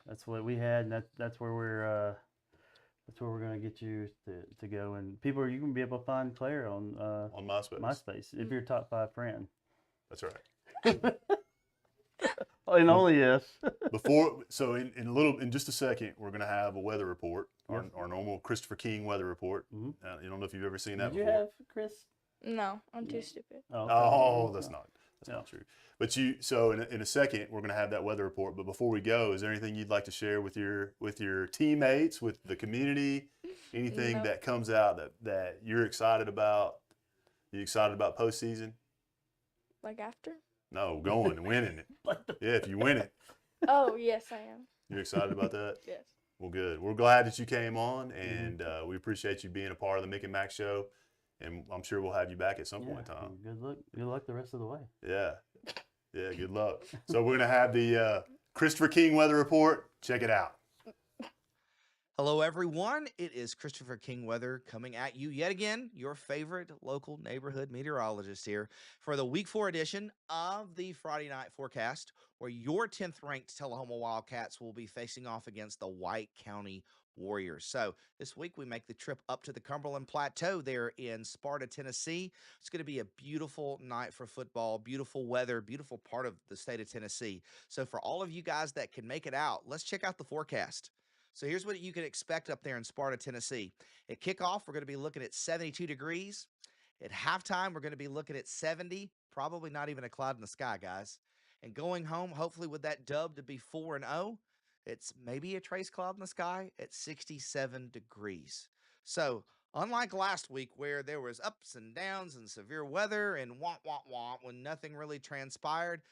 that's what we had, and that's where we're gonna get you to go. And people, you can be able to find Claire on On MySpace. MySpace if you're a top 5 friend. That's right. And only yes. In just a second, we're gonna have a weather report, Yes. our normal Christopher King weather report. Mhm. You don't know if you've ever seen that Did you before. have Chris? No, I'm too stupid. Okay. Oh, that's not Yeah. true. But in a second, we're gonna have that weather report. But before we go, is there anything you'd like to share with your teammates, with the community? Anything No. that comes out that you're excited about? You excited about postseason? Like after? No, going and winning it. Yeah, if you win it. Oh yes, I am. You excited about that? Yes. Well, good. We're glad that you came on, and we appreciate you being a part of the Mick and Mac Show. And I'm sure we'll have you back at some point in time. Good luck. Good luck the rest of the way. Yeah. Yeah, good luck. So we're going to have the Christopher King weather report. Check it out. Hello, everyone. It is Christopher King Weather coming at you yet again, your favorite local neighborhood meteorologist here for the Week 4 edition of the Friday night forecast, where your 10th-ranked Tullahoma Wildcats will be facing off against the White County Warriors. So this week we make the trip up to the Cumberland Plateau there in Sparta, Tennessee. It's going to be a beautiful night for football, beautiful weather, beautiful part of the state of Tennessee. So for all of you guys that can make it out, let's check out the forecast. So here's what you can expect up there in Sparta, Tennessee. At kickoff, we're going to be looking at 72 degrees. At halftime, we're going to be looking at 70, probably not even a cloud in the sky, guys. And going home, hopefully with that dub to be 4-0, it's maybe a trace cloud in the sky at 67 degrees. So unlike last week where there was ups and downs and severe weather and wah when nothing really transpired,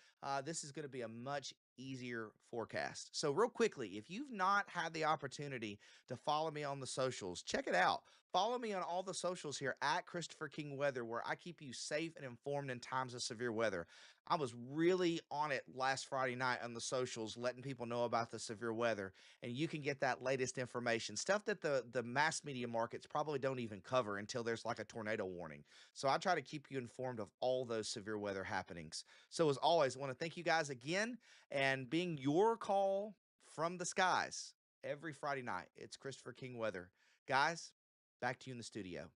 this is going to be a much easier forecast. So real quickly, if you've not had the opportunity to follow me on the socials, check it out. Follow me on all the socials here at Christopher King Weather, where I keep you safe and informed in times of severe weather. I was really on it last Friday night on the socials, letting people know about the severe weather, and you can get that latest information, stuff that the mass media markets probably don't even cover until there's like a tornado warning. So I try to keep you informed of all those severe weather happenings. So as always, I want to thank you guys again, and being your call from the skies every Friday night, it's Christopher King Weather. Guys, back to you in the studio.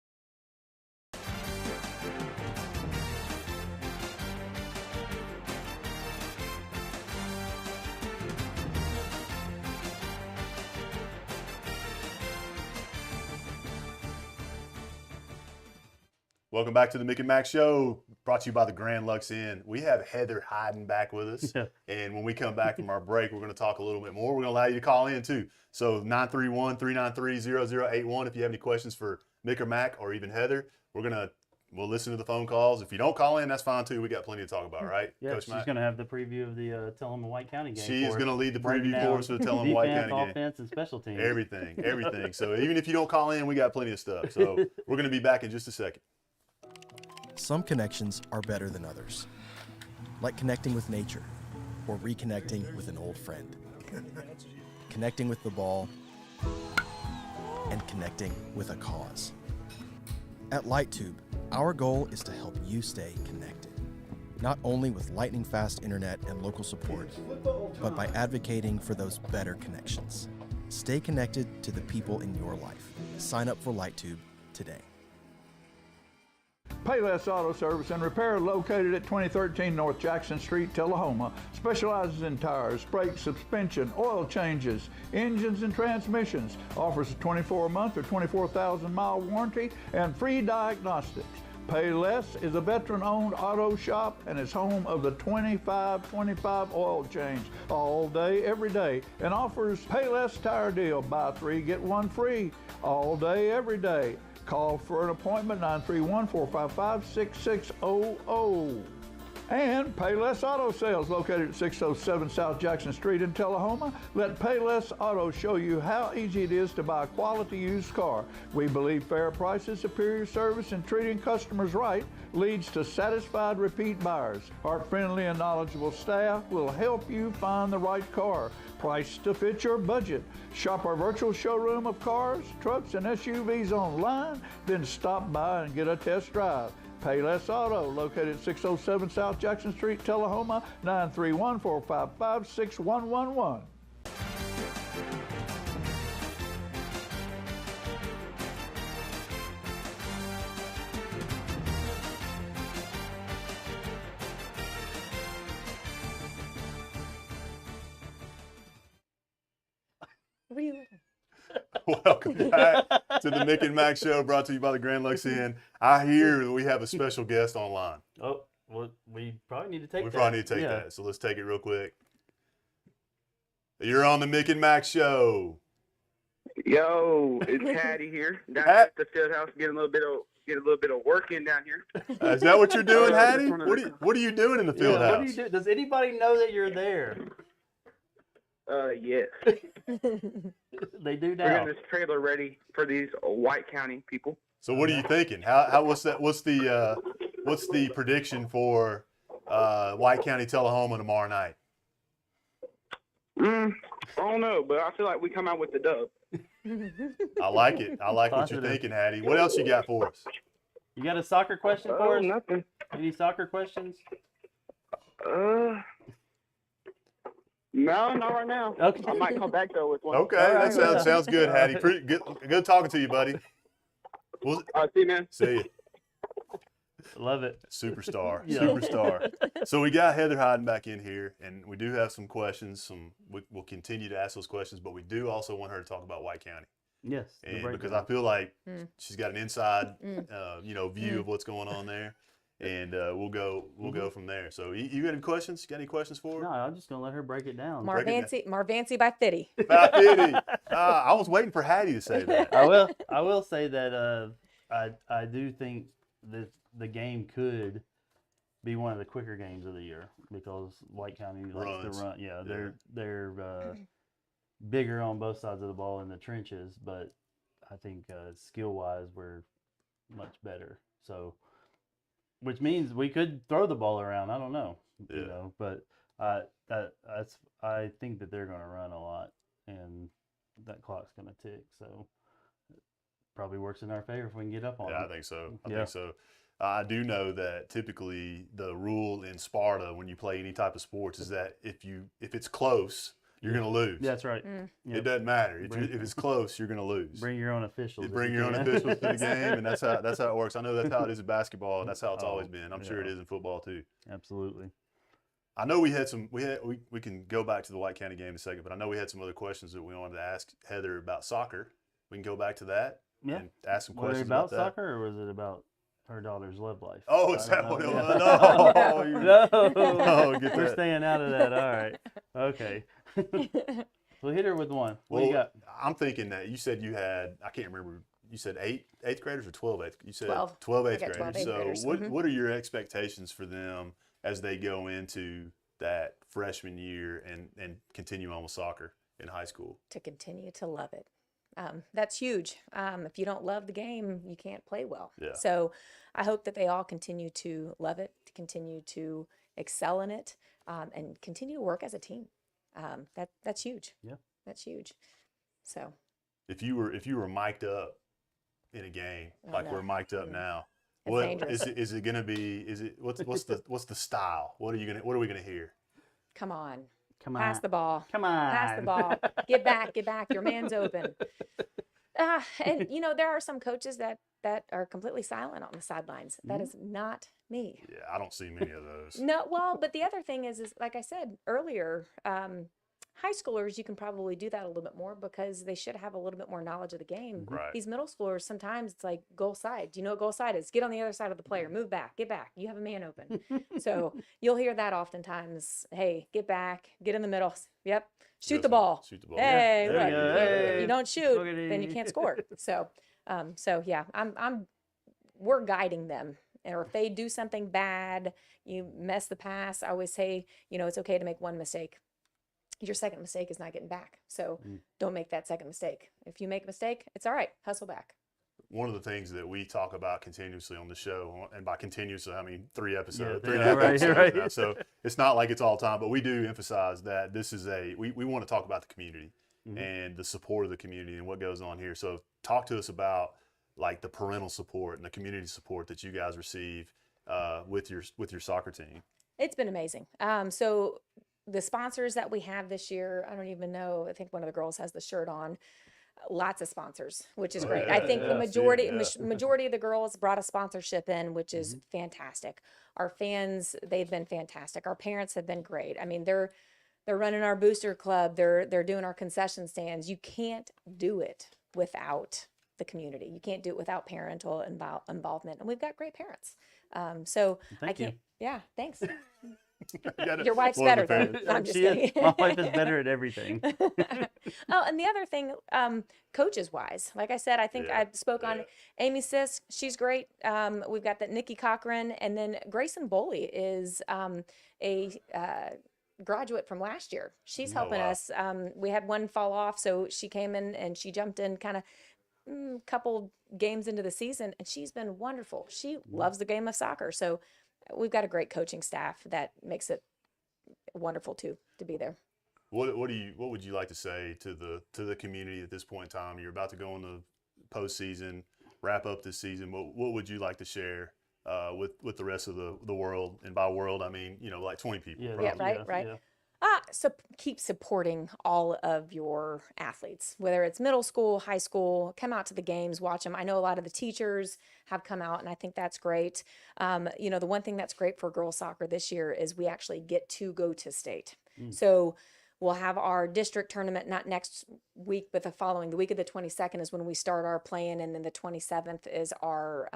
Welcome back to the Mick and Mac Show, brought to you by the Grand Lux Inn. We have Heather Hyden back with us, and when we come back from our break, we're going to talk a little bit more. We're going to allow you to call in, too. So 931-393-0081 if you have any questions for Mick or Mac or even Heather. We'll listen to the phone calls. If you don't call in, that's fine, too. We got plenty to talk about, right, Yeah, Coach she's Mac? going to have the preview of the Tullahoma White County game. She is going to lead the preview for us for the Tullahoma White County game. Offense, and special teams. Everything. So even if you don't call in, we got plenty of stuff. So we're going to be back in just a second. Some connections are better than others, like connecting with nature or reconnecting with an old friend, connecting with the ball, and connecting with a cause. At LightTube, our goal is to help you stay connected, not only with lightning-fast internet and local support, but by advocating for those better connections. Stay connected to the people in your life. Sign up for LightTube today. Payless Auto Service and Repair, located at 2013 North Jackson Street, Tullahoma, specializes in tires, brakes, suspension, oil changes, engines, and transmissions. Offers a 24-month or 24,000-mile warranty and free diagnostics. Payless is a veteran-owned auto shop and is home of the 25-25 oil change all day, every day, and offers Payless Tire Deal. Buy 3, get 1 free all day, every day. Call for an appointment, 931-455-6600. And Payless Auto Sales, located at 607 South Jackson Street in Tullahoma. Let Payless Auto show you how easy it is to buy a quality used car. We believe fair prices, superior service, and treating customers right leads to satisfied repeat buyers. Our friendly and knowledgeable staff will help you find the right car, priced to fit your budget. Shop our virtual showroom of cars, trucks, and SUVs online, then stop by and get a test drive. Payless Auto, located at 607 South Jackson Street, Tullahoma, 931-455-6111. Welcome back to the Mick and Mac Show, brought to you by the Grand Lux Inn. I hear that we have a special guest online. Oh, well, we probably need to take that. We probably need to take that, so let's take it real quick. You're on the Mick and Mac Show. Yo, it's Hattie here. Down at the field house, get a little bit of work in down here. Is that what you're doing, Hattie? What are you doing in the field house? What do you do? Does anybody know that you're there? Yes. They do We're now. getting this trailer ready for these White County people. So what are you thinking? What's the prediction for White County Tullahoma tomorrow night? I don't know, but I feel like we come out with the dub. I like it. I like what you're Positive. thinking, Hattie. What else you got for us? You got a soccer question for us? Nothing. Any soccer questions? No, not right now. Okay. I might come back though with one. Okay, All that right. sounds good, All Hattie. right. Good talking to you, buddy. We'll See you, man. see you. Love it. Superstar. Yeah. Superstar. So we got Heather Hyden back in here, and we do have some questions. We'll continue to ask those questions, but we do also want her to talk about White County. Yes. the And breakdown. because I feel like she's got an inside, view of what's going on there, and we'll go from there. So you got any questions? You got any questions for her? No, I'm just gonna let her break it down. Marvancy by Fitty. About 50. I was waiting for Hattie to say that. I will say that I do think that the game could be one of the quicker games of the year because White County likes to run. Yeah, they're bigger on both sides of the ball in the trenches, but I think skill wise we're much better. So, which means we could throw the ball around. I don't know, but I think that they're going to run a lot, and that clock's going to tick. So, it probably works in our favor if we can get up on Yeah, it. I think so. I think so. I do know that typically the rule in Sparta when you play any type of sports is that if it's close, you're going to lose. That's right. It doesn't matter. If it's close, you're going to lose. Bring your own officials. Bring your own officials to the game, and that's how it works. I know that's how it is in basketball, and that's how it's always been. I'm sure it is in football too. Absolutely. I know we can go back to the White County game in a second, but I know we had some other questions that we wanted to ask Heather about soccer. We can go back to that and ask some questions about that. soccer, or was it about her daughter's love life? Oh, is that what it was? No, get we're that. staying out of that. All right. Okay. So hit her with one. What do you got? I'm thinking that you said you had, I can't remember, you said eighth graders or 12 eighth? You said 12. 12 I eighth got 12 graders. eighth So graders. what are your expectations for them as they go into that freshman year and continue on with soccer in high school? To continue to love it. That's huge. If you don't love the game, you can't play well. Yeah. So I hope that they all continue to love it, to continue to excel in it, and continue to work as a team. That's huge. Yeah. That's huge. So If you were mic'd up in a game like we're mic'd up now, It's what dangerous. is it going to be? What's the style? What are we going to hear? come on. Come on. Pass the ball. Come on. Pass the ball. Get back. Your man's open. And there are some coaches that are completely silent on the sidelines. That is not me. Yeah, I don't see many of those. No, well, but the other thing is like I said earlier, high schoolers, you can probably do that a little bit more because they should have a little bit more knowledge of the game. Right. These middle schoolers, sometimes it's like goal side. Do you know what goal side is? Get on the other side of the player. Move back. Get back. You have a man open. So you'll hear that oftentimes. Hey, get back. Get in the middle. Yep. Shoot the ball. Shoot the ball. Hey, There look, you go. if you Hey. don't shoot, Look at then you it. can't score. So yeah, we're guiding them. Or if they do something bad, you mess the pass. I always say, it's okay to make one mistake. Your second mistake is not getting back. So don't make that second mistake. If you make a mistake, it's all right. Hustle back. One of the things that we talk about continuously on the show, and by continuously, I mean 3 episodes, Yeah, 3.5 right, episodes right. now. So it's not like it's all the time, but we do emphasize that this is we want to talk about the community and the support of the community and what goes on here. So talk to us about like the parental support and the community support that you guys receive with your soccer team. It's been amazing. So the sponsors that we have this year, I don't even know. I think one of the girls has the shirt on. Lots of sponsors, which is great. I think the majority of the girls brought a sponsorship in, which is fantastic. Our fans, they've been fantastic. Our parents have been great. I mean, they're running our booster club. They're doing our concession stands. You can't do it without the community. You can't do it without parental involvement. And we've got great parents. So I Thank you. can't. Yeah, thanks. You Your wife's one of better the though. I'm just She is. kidding. My wife is better at everything. Oh, and the other thing, coaches wise, like I said, I think I spoke on Amy Sisk. She's great. We've got that Nikki Cochran, and then Grayson Boley is a graduate from last year. She's Oh, helping wow. us. We had one fall off, so she came in and she jumped in kind of couple games into the season, and she's been wonderful. She loves the game of soccer. So we've got a great coaching staff that makes it wonderful to be there. What would you like to say to the community at this point in time? You're about to go in the postseason, wrap up this season. What would you like to share with the rest of the world? And by world, I mean, like 20 people. Yeah, probably. Right. Yeah. So keep supporting all of your athletes, whether it's middle school, high school. Come out to the games, watch them. I know a lot of the teachers have come out, and I think that's great. The one thing that's great for girls soccer this year is we actually get to go to state. So we'll have our district tournament not next week, but the following. The week of the 22nd is when we start our playing, and then the 27th is our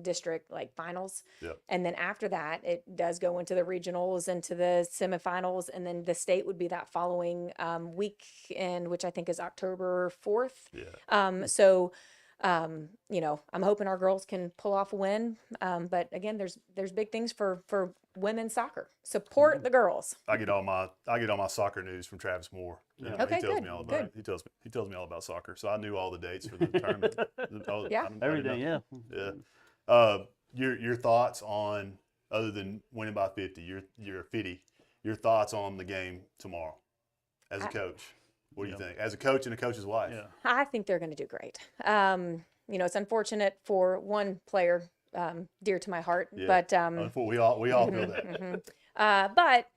district finals. Yep. And then after that, it does go into the regionals, into the semifinals, and then the state would be that following weekend, which I think is October 4th. Yeah. I'm hoping our girls can pull off a win. But again, there's big things for women's soccer. Support the girls. I get all my soccer news from Travis Moore. Yeah. Okay, he tells good, me all about it. He tells me all about soccer. So I knew all the dates for the tournament. Yeah. Everything. Yeah. Your thoughts on, other than winning by 50, you're 50. Your thoughts on the game tomorrow as a coach? What do you think? As a coach and a coach's wife? Yeah. I think they're going to do great. It's unfortunate for one player, dear to my heart, Yeah. but we all feel that. but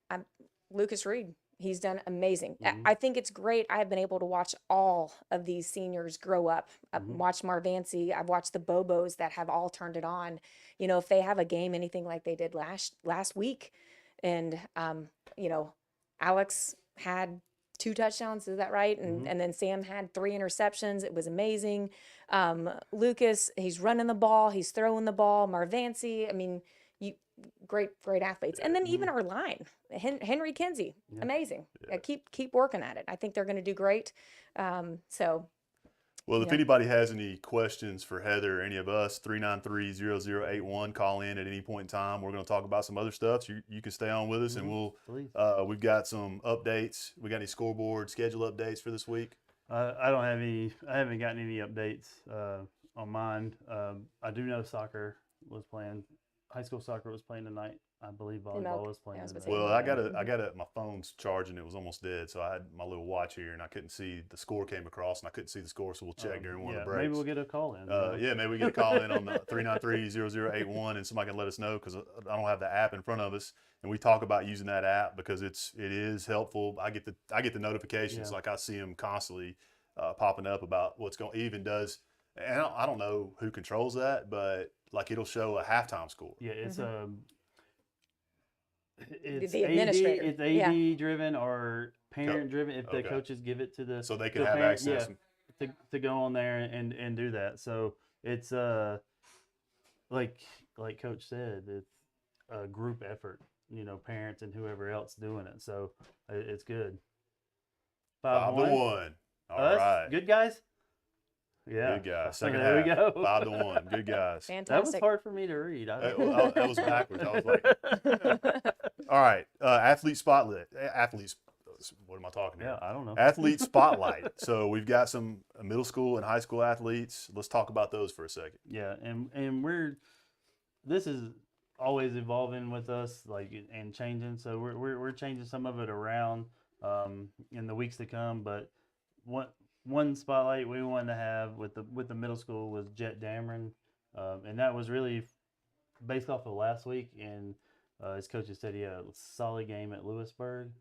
I'm Lucas Reed. He's done amazing. I think it's great. I've been able to watch all of these seniors grow up. I've watched Marvancy. I've watched the Bobos that have all turned it on. If they have a game, anything like they did last week, and Alex had 2 touchdowns. Is that right? And then Sam had 3 interceptions. It was amazing. Lucas, he's running the ball. He's throwing the ball. Marvancy. I mean, great athletes. And then even our line, Henry Kinsey, amazing. Keep working at it. I think they're going to do great. Well, if anybody has any questions for Heather or any of us, 393-0081, call in at any point in time. We're going to talk about some other stuff. So you can stay on with us, and we've got some updates. We got any scoreboard schedule updates for this week? I don't have any. I haven't gotten any updates on mine. I do know soccer was playing. High school soccer was playing tonight. I believe volleyball was playing tonight. Well, I got my phone's charging. It was almost dead, so I had my little watch here, and I couldn't see the score came across, and I couldn't see the score, so we'll check during one of the breaks. Maybe we'll get a call in. Maybe we get a call in on the 393-0081, and somebody can let us know, because I don't have the app in front of us, and we talk about using that app because it is helpful. I get the notifications, like I see them constantly popping up about what's going. It even does, and I don't know who controls that, but it'll show a halftime score. Yeah, it's it's the administrator. It's AD driven or parent driven. If the coaches give it to the so they can have access to go on there and do that. So it's like Coach said, it's a group effort. Parents and whoever else doing it. So it's good. 5-1. All right. Good guys. Yeah. Good guys. Second there half. We go. 5-1. Good guys. Fantastic. That was hard for me to read. That was backwards. I was like, all right. Athlete spotlight. Athletes. What am I talking about? Yeah, I don't know. Athlete spotlight. So we've got some middle school and high school athletes. Let's talk about those for a second. Yeah, and this is always evolving with us, and changing. So we're changing some of it around in the weeks to come. But one spotlight we wanted to have with the middle school was Jet Dameron, and that was really based off of last week. And his coaches said he had a solid game at Lewisburg.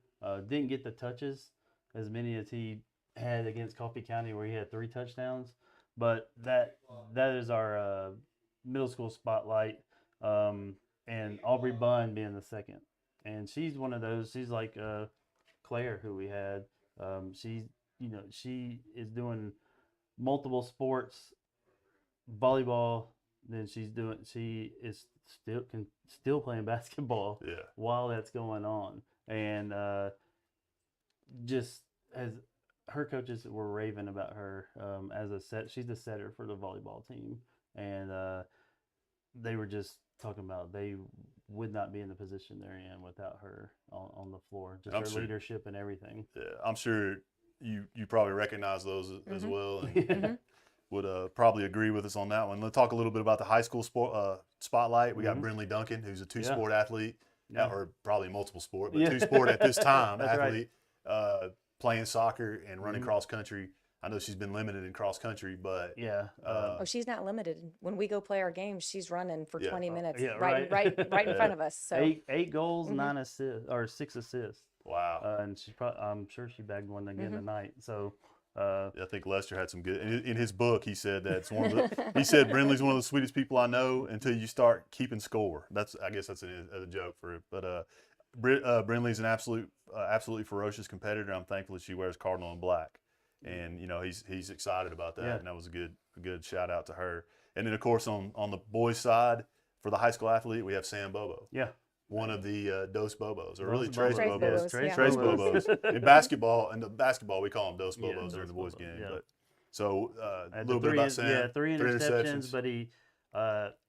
Didn't get the touches as many as he had against Coffee County, where he had 3 touchdowns. But that is our middle school spotlight, and Aubrey Bunn being the second. And she's one of those. She's like Claire, who we had. She is doing multiple sports, volleyball. Then she is still playing basketball while that's going on. And just as her coaches were raving about her as she's the setter for the volleyball team, and they were just talking about they would not be in the position they're in without her on the floor. Just I'm her sure- leadership and everything. Yeah, I'm sure you probably recognize those as well, and Yeah. would probably agree with us on that one. Let's talk a little bit about the high school spotlight. We got Brinley Duncan, who's a two-sport athlete, or probably multiple sport, but two-sport at this time athlete, playing soccer and running cross country. I know she's been limited in cross country, but oh, she's not limited. When we go play our games, she's running for 20 minutes, Yeah, right in front of us. So 8 goals, 9 assists, or 6 assists. Wow. And she's I'm sure she bagged one again tonight. So. I think Lester had some good. In his book, he said that's one of the. He said Brinley's one of the sweetest people I know until you start keeping score. I guess that's a joke for it. But Brinley's an absolutely ferocious competitor. I'm thankful that she wears cardinal and black, and he's excited about that. And that was a good shout out to her. And then of course on the boys' side for the high school athlete, we have Sam Bobo. Yeah. One of the Dos Bobos, or Dos really Trace Bobos. Bobos. Trace Bobos. In basketball, we call them Dos Bobos during the boys' game. Yeah. But, so a little bit about Sam. Yeah, 3 interceptions, but he,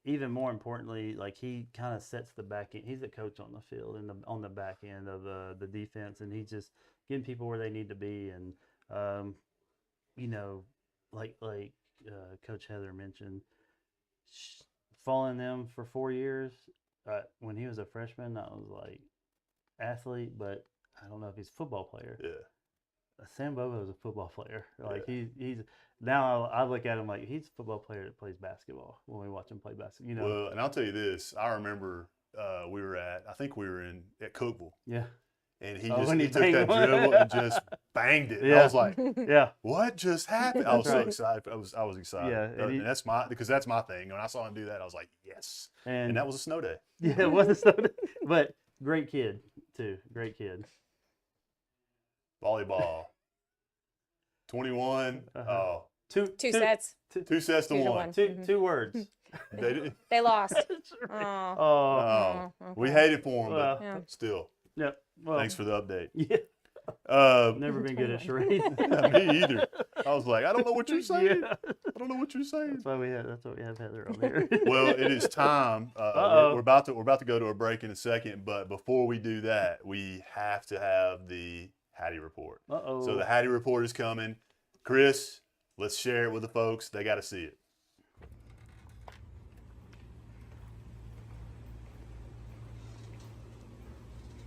even more importantly, like he kind of sets the back end. He's a coach on the field and on the back end of the defense, and he's just getting people where they need to be. And like Coach Heather mentioned, following them for 4 years. When he was a freshman, I was like athlete, but I don't know if he's a football player. Yeah. Sam Bobo is a football player. Like he's now I look at him like he's a football player that plays basketball when we watch him play basketball. Well, and I'll tell you this: I remember I think we were at Cookville. Yeah. And he took that dribble and just banged it. Yeah. I was like, yeah, what just happened? I was so excited. I was excited. Yeah, and that's my thing. When I saw him do that, I was like, yes. And that was a snow day. Yeah, it was a snow day. But great kid too. Great kid. Volleyball. 21. Oh. Two sets. Two sets to one. Two words. They lost. Oh. Okay. We hated for them, but still. Yep. Well, thanks for the update. Yeah. Never been good at charades. Me either. I was like, I don't know what you're saying. Yeah. I don't know what you're saying. That's what we have Heather on here. Well, it is time. We're about to go to a break in a second, but before we do that, we have to have the Hattie report. So the Hattie report is coming. Chris, let's share it with the folks. They got to see it.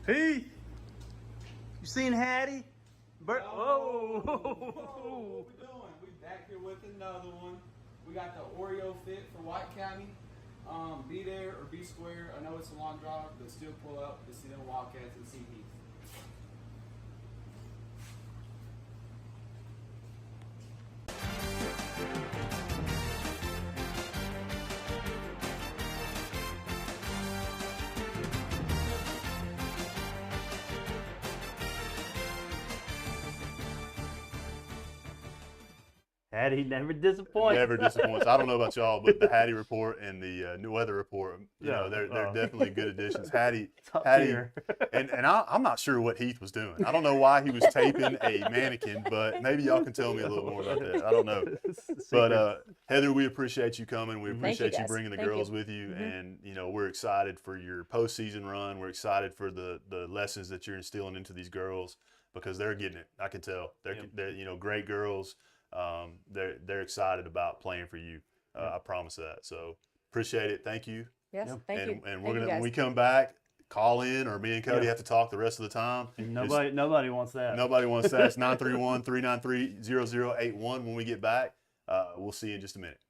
Pete, you seen Hattie? Whoa! What we doing? We back here with another one. We got the Oreo fit for White County. Be there or be square. I know it's a long drive, but still pull up to see them Wildcats and see Heath. Hattie never disappoints. Never disappoints. I don't know about y'all, but the Hattie report and the new weather report, they're definitely good additions. Hattie, and I'm not sure what Heath was doing. I don't know why he was taping a mannequin, but maybe y'all can tell me a little more about that. I don't know. But Heather, we appreciate you coming. We appreciate you bringing the girls with you, and we're excited for your postseason run. We're excited for the lessons that you're instilling into these girls because they're getting it. I can tell. They're great girls. They're excited about playing for you. I promise that. So appreciate it. Thank you. Yes, thank you. And we're when we come back, call in, or me and Cody have to talk the rest of the time. Nobody wants that. Nobody wants that. It's 931-393-0081 when we get back. We'll see you in just a minute.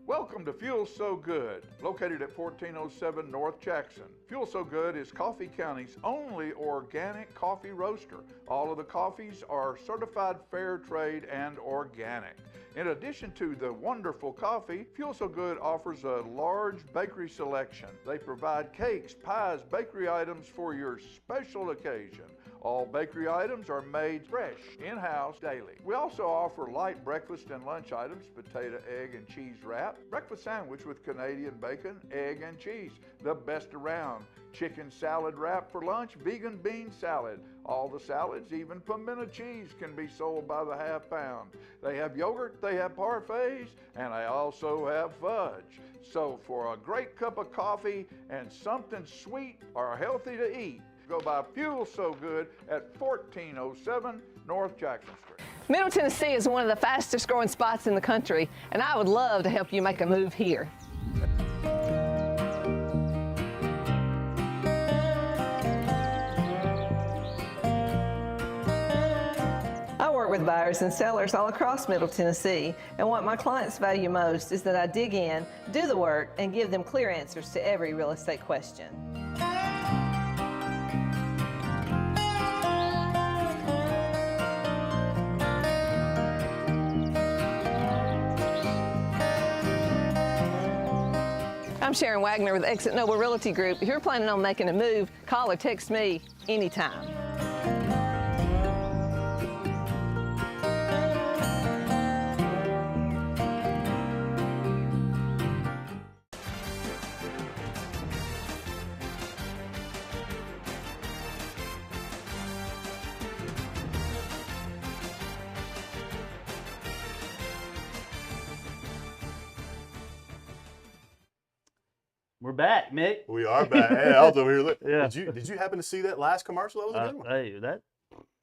Welcome to Fuel So Good, located at 1407 North Jackson. Fuel So Good is Coffee County's only organic coffee roaster. All of the coffees are certified fair trade and organic. In addition to the wonderful coffee, Fuel So Good offers a large bakery selection. They provide cakes, pies, bakery items for your special occasion. All bakery items are made fresh, in-house daily. We also offer light breakfast and lunch items, potato, egg, and cheese wrap, breakfast sandwich with Canadian bacon, egg, and cheese, the best around. Chicken salad wrap for lunch, vegan bean salad. All the salads, even pimento cheese, can be sold by the half pound. They have yogurt, they have parfaits, and they also have fudge. So for a great cup of coffee and something sweet or healthy to eat, go by Fuel So Good at 1407 North Jackson Street. Middle Tennessee is one of the fastest growing spots in the country, and I would love to help you make a move here. I work with buyers and sellers all across Middle Tennessee, and what my clients value most is that I dig in, do the work, and give them clear answers to every real estate question. I'm Shuran Wagner with Exit Noble Realty Group. If you're planning on making a move, call or text me anytime. We're back, Mick. We are back. Hey, I was over here. Look, Yeah. Did you happen to see that last commercial? That was a good one. Hey, that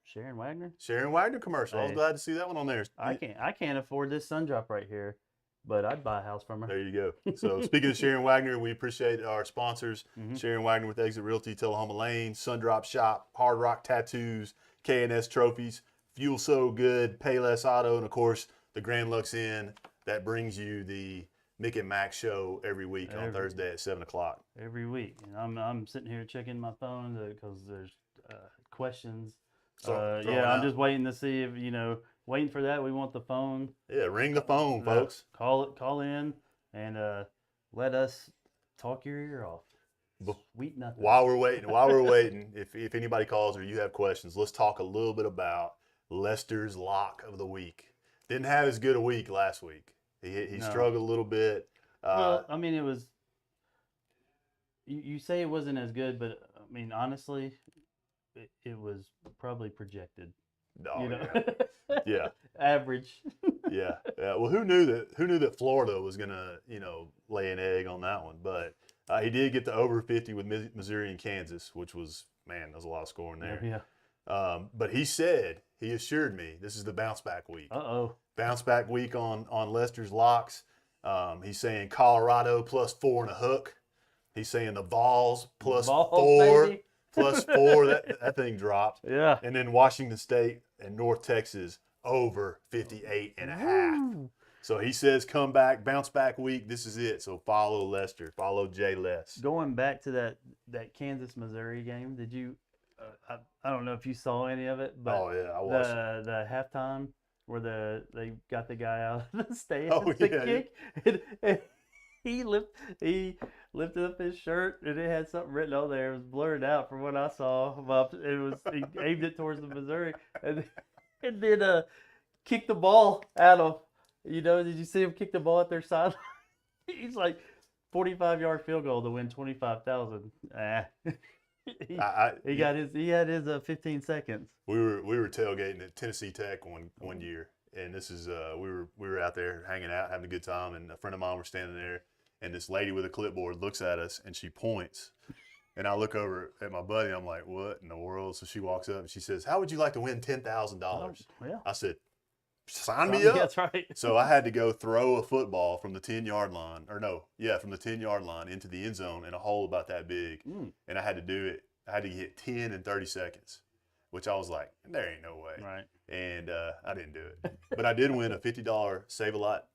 Shuran Wagner. Shuran Wagner commercial. I was Hey. glad to see that one on there. I can't afford this sun drop right here, but I'd buy a house from her. There you go. So speaking of Shuran Wagner, we appreciate our sponsors. Shuran Wagner with Exit Realty, Tullahoma Lane, Sundrop Shop, Hard Rock Tattoos, K&S Trophies, Fuel So Good, Payless Auto, and of course the Grand Lux Inn that brings you the Mick and Mac Show every week on Thursday at 7 o'clock. Every week. And I'm sitting here checking my phone because there's questions. I'm just waiting to see if, waiting for that. We want the phone. Yeah, ring the phone, folks. Call in and let us talk your ear off. Sweet nothing. While we're waiting, if anybody calls or you have questions, let's talk a little bit about Lester's lock of the week. Didn't have as good a week last week. He struggled a little bit. Well, I mean, it was. You say it wasn't as good, but I mean, honestly, it was probably projected. Yeah. Average. Yeah. Well, who knew that Florida was gonna lay an egg on that one? But he did get the over 50 with Missouri and Kansas, which was that was a lot of scoring there. Yeah. But he assured me this is the bounce back week. Bounce back week on Lester's locks. He's saying Colorado plus 4 and a hook. He's saying the Vols plus 4. Baby. Plus 4. That thing dropped. Yeah. And then Washington State and North Texas over 58 and a half. So he says come back, bounce back week. This is it. So follow Lester. Follow Jay Les. Going back to that Kansas-Missouri game, did you I don't know if you saw any of it, but I watched the halftime where they got the guy out of the stands kick. And he lifted up his shirt and it had something written on there. It was blurred out from what I saw. He aimed it towards the Missouri and then kicked the ball at him. Did you see him kick the ball at their side? He's like 45-yard field goal to win $25,000. He had his 15 seconds. We were tailgating at Tennessee Tech one year, and this is we were out there hanging out, having a good time, and a friend of mine was standing there, and this lady with a clipboard looks at us and she points, and I look over at my buddy, and I'm like, what in the world? So she walks up and she says, how would you like to win $10,000? Yeah. I said, sign me up. That's right. So I had to go throw a football from the 10-yard line, from the 10-yard line into the end zone in a hole about that big. And I had to do it. I had to get 10 in 30 seconds, which I was like, there ain't no way. Right. And I didn't do it. But I did win a $50 Save-A-Lot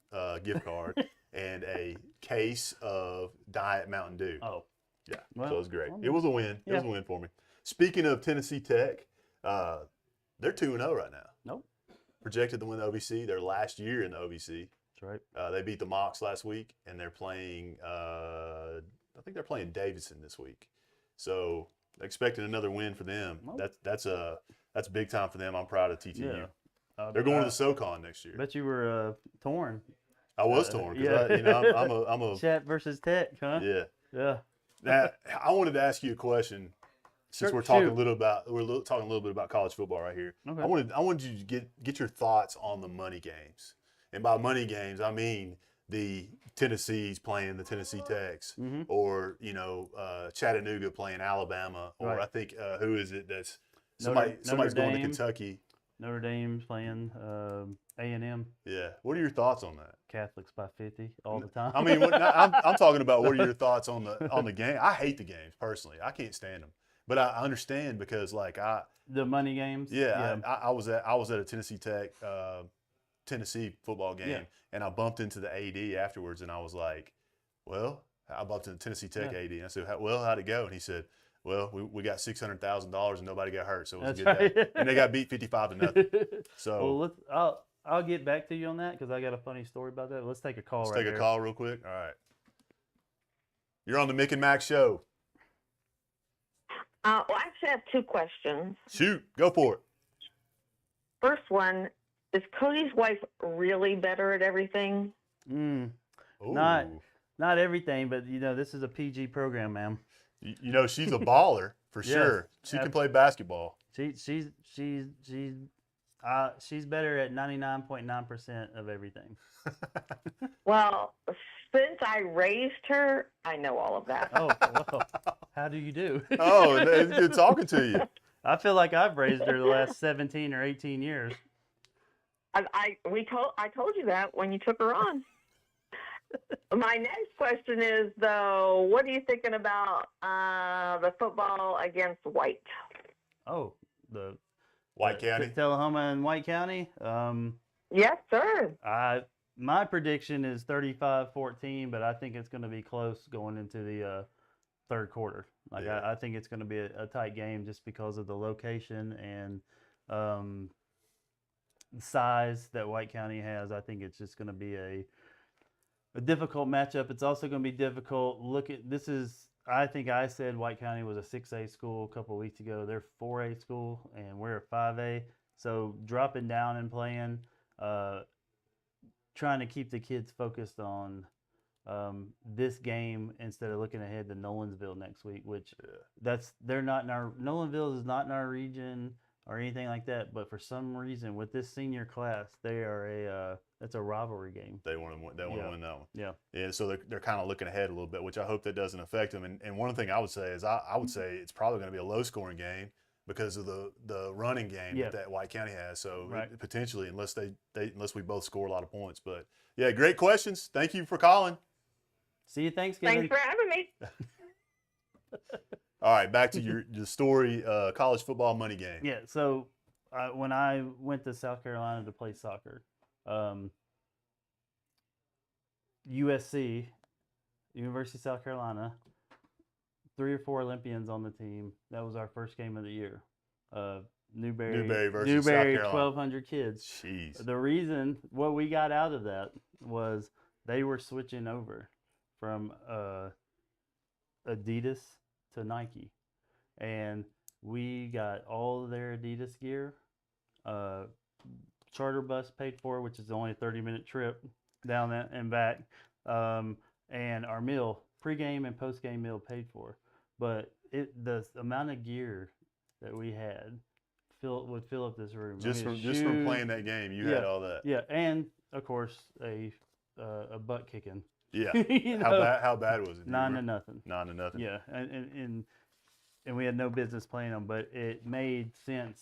gift card and a case of Diet Mountain Dew. Oh. Yeah. Well, so it was great. It was a win. It was a win for me. Speaking of Tennessee Tech, they're 2-0 right now. Nope. Projected to win the OVC. Their last year in the OVC. That's right. They beat the Mocs last week, and they're playing. I think they're playing Davidson this week. So expecting another win for them. That's big time for them. I'm proud of TTU. Yeah. They're going to the SoCon next year. Bet you were torn. I was torn because I'm a Chat versus Tech, huh? Yeah. Yeah. Now, I wanted to ask you a question. Since we're talking a little bit about college football right here. Okay. I wanted you to get your thoughts on the money games. And by money games, I mean the Tennessee's playing the Tennessee Techs, or Chattanooga playing Alabama, or I think who is it that's somebody's going to Kentucky. Notre Dame's playing A&M. Yeah. What are your thoughts on that? Catholics by 50 all the time. I mean, I'm talking about what are your thoughts on the game? I hate the games personally. I can't stand them. But I understand because the money games. Yeah. I was at a Tennessee Tech Tennessee football game, and I bumped into the AD afterwards, and I was like, well, I bumped into Tennessee Tech AD, and I said, well, how'd it go? And he said, well, we got $600,000 and nobody got hurt, so it was a good day. And they got beat 55-0. So I'll get back to you on that because I got a funny story about that. Let's take a call. Take a call real quick. All right. You're on the Mick and Mac Show. Well, I actually have two questions. Shoot, go for it. First one, is Cody's wife really better at everything? Not everything, but this is a PG program, ma'am. She's a baller for sure. She can play basketball. She's better at 99.9% of everything. Well, since I raised her, I know all of that. Oh, well, how do you do? Oh, it's good talking to you. I feel like I've raised her the last 17 or 18 years. I told you that when you took her on. My next question is, though, what are you thinking about the football against White? Oh, the White County, Tullahoma and White County. Yes, sir. My prediction is 35-14, but I think it's going to be close going into the third quarter. I think it's going to be a tight game just because of the location and the size that White County has. I think it's just going to be a difficult matchup. It's also going to be difficult. I think I said White County was a 6A school a couple of weeks ago. They're 4A school, and we're a 5A. So dropping down and playing, trying to keep the kids focused on this game instead of looking ahead to Nolensville next week, which Nolensville is not in our region or anything like that. But for some reason, with this senior class, they are it's a rivalry game. They want to win that one. Yeah. Yeah. So they're kind of looking ahead a little bit, which I hope that doesn't affect them. And one thing I would say is I would say it's probably going to be a low scoring game because of the running game that White County has. So potentially, unless we both score a lot of points. But yeah, great questions. Thank you for calling. See you Thanksgiving. Thanks for having me. All right, back to your story, college football money game. Yeah, so when I went to South Carolina to play soccer, USC, University of South Carolina, 3 or 4 Olympians on the team. That was our first game of the year. Newberry versus South Carolina. 1,200 kids. Jeez. The reason, what we got out of that was they were switching over from Adidas to Nike, and we got all of their Adidas gear. Charter bus paid for, which is only a 30-minute trip down that and back, and our meal, pregame and postgame meal, paid for. But the amount of gear that we had would fill up this room. Just from playing that game, you had all that. Yeah, and of course a butt kicking. Yeah. How bad was it? 9-0. 9-0. Yeah, and we had no business playing them, but it made sense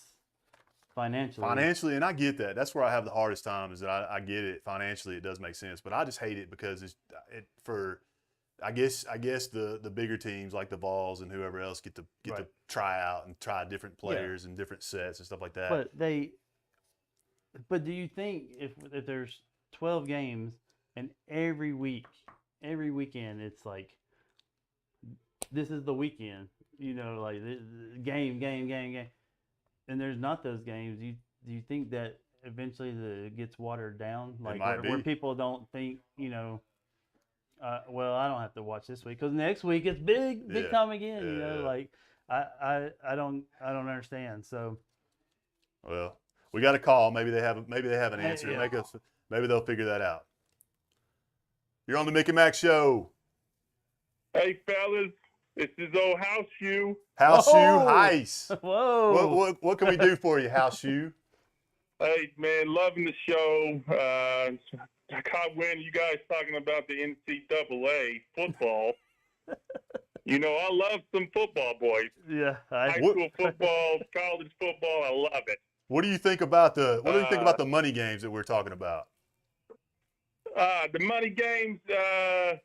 financially, and I get that. That's where I have the hardest time, is that I get it financially. It does make sense, but I just hate it because I guess the bigger teams like the Vols and whoever else get to try out and try different players and different sets and stuff like that. But do you think if there's 12 games and every weekend it's like, this is the weekend, like game, and there's not those games, do you think that eventually it gets watered down, like where people don't think, well, I don't have to watch this week because next week it's big time again, like I don't understand. So, well, we got a call. Maybe they have an answer. Yeah. Maybe they'll figure that out. You're on the Mick and Mac Show. Hey, fellas, this is old House Shoe. House Shoe Heist. Whoa. What can we do for you, House Shoe? Hey, man, loving the show. I caught wind you guys talking about the NCAA football. You know, I love some football, boys. Yeah. High school football, college football, I love it. What do you think about the money games that we're talking about? The money games, I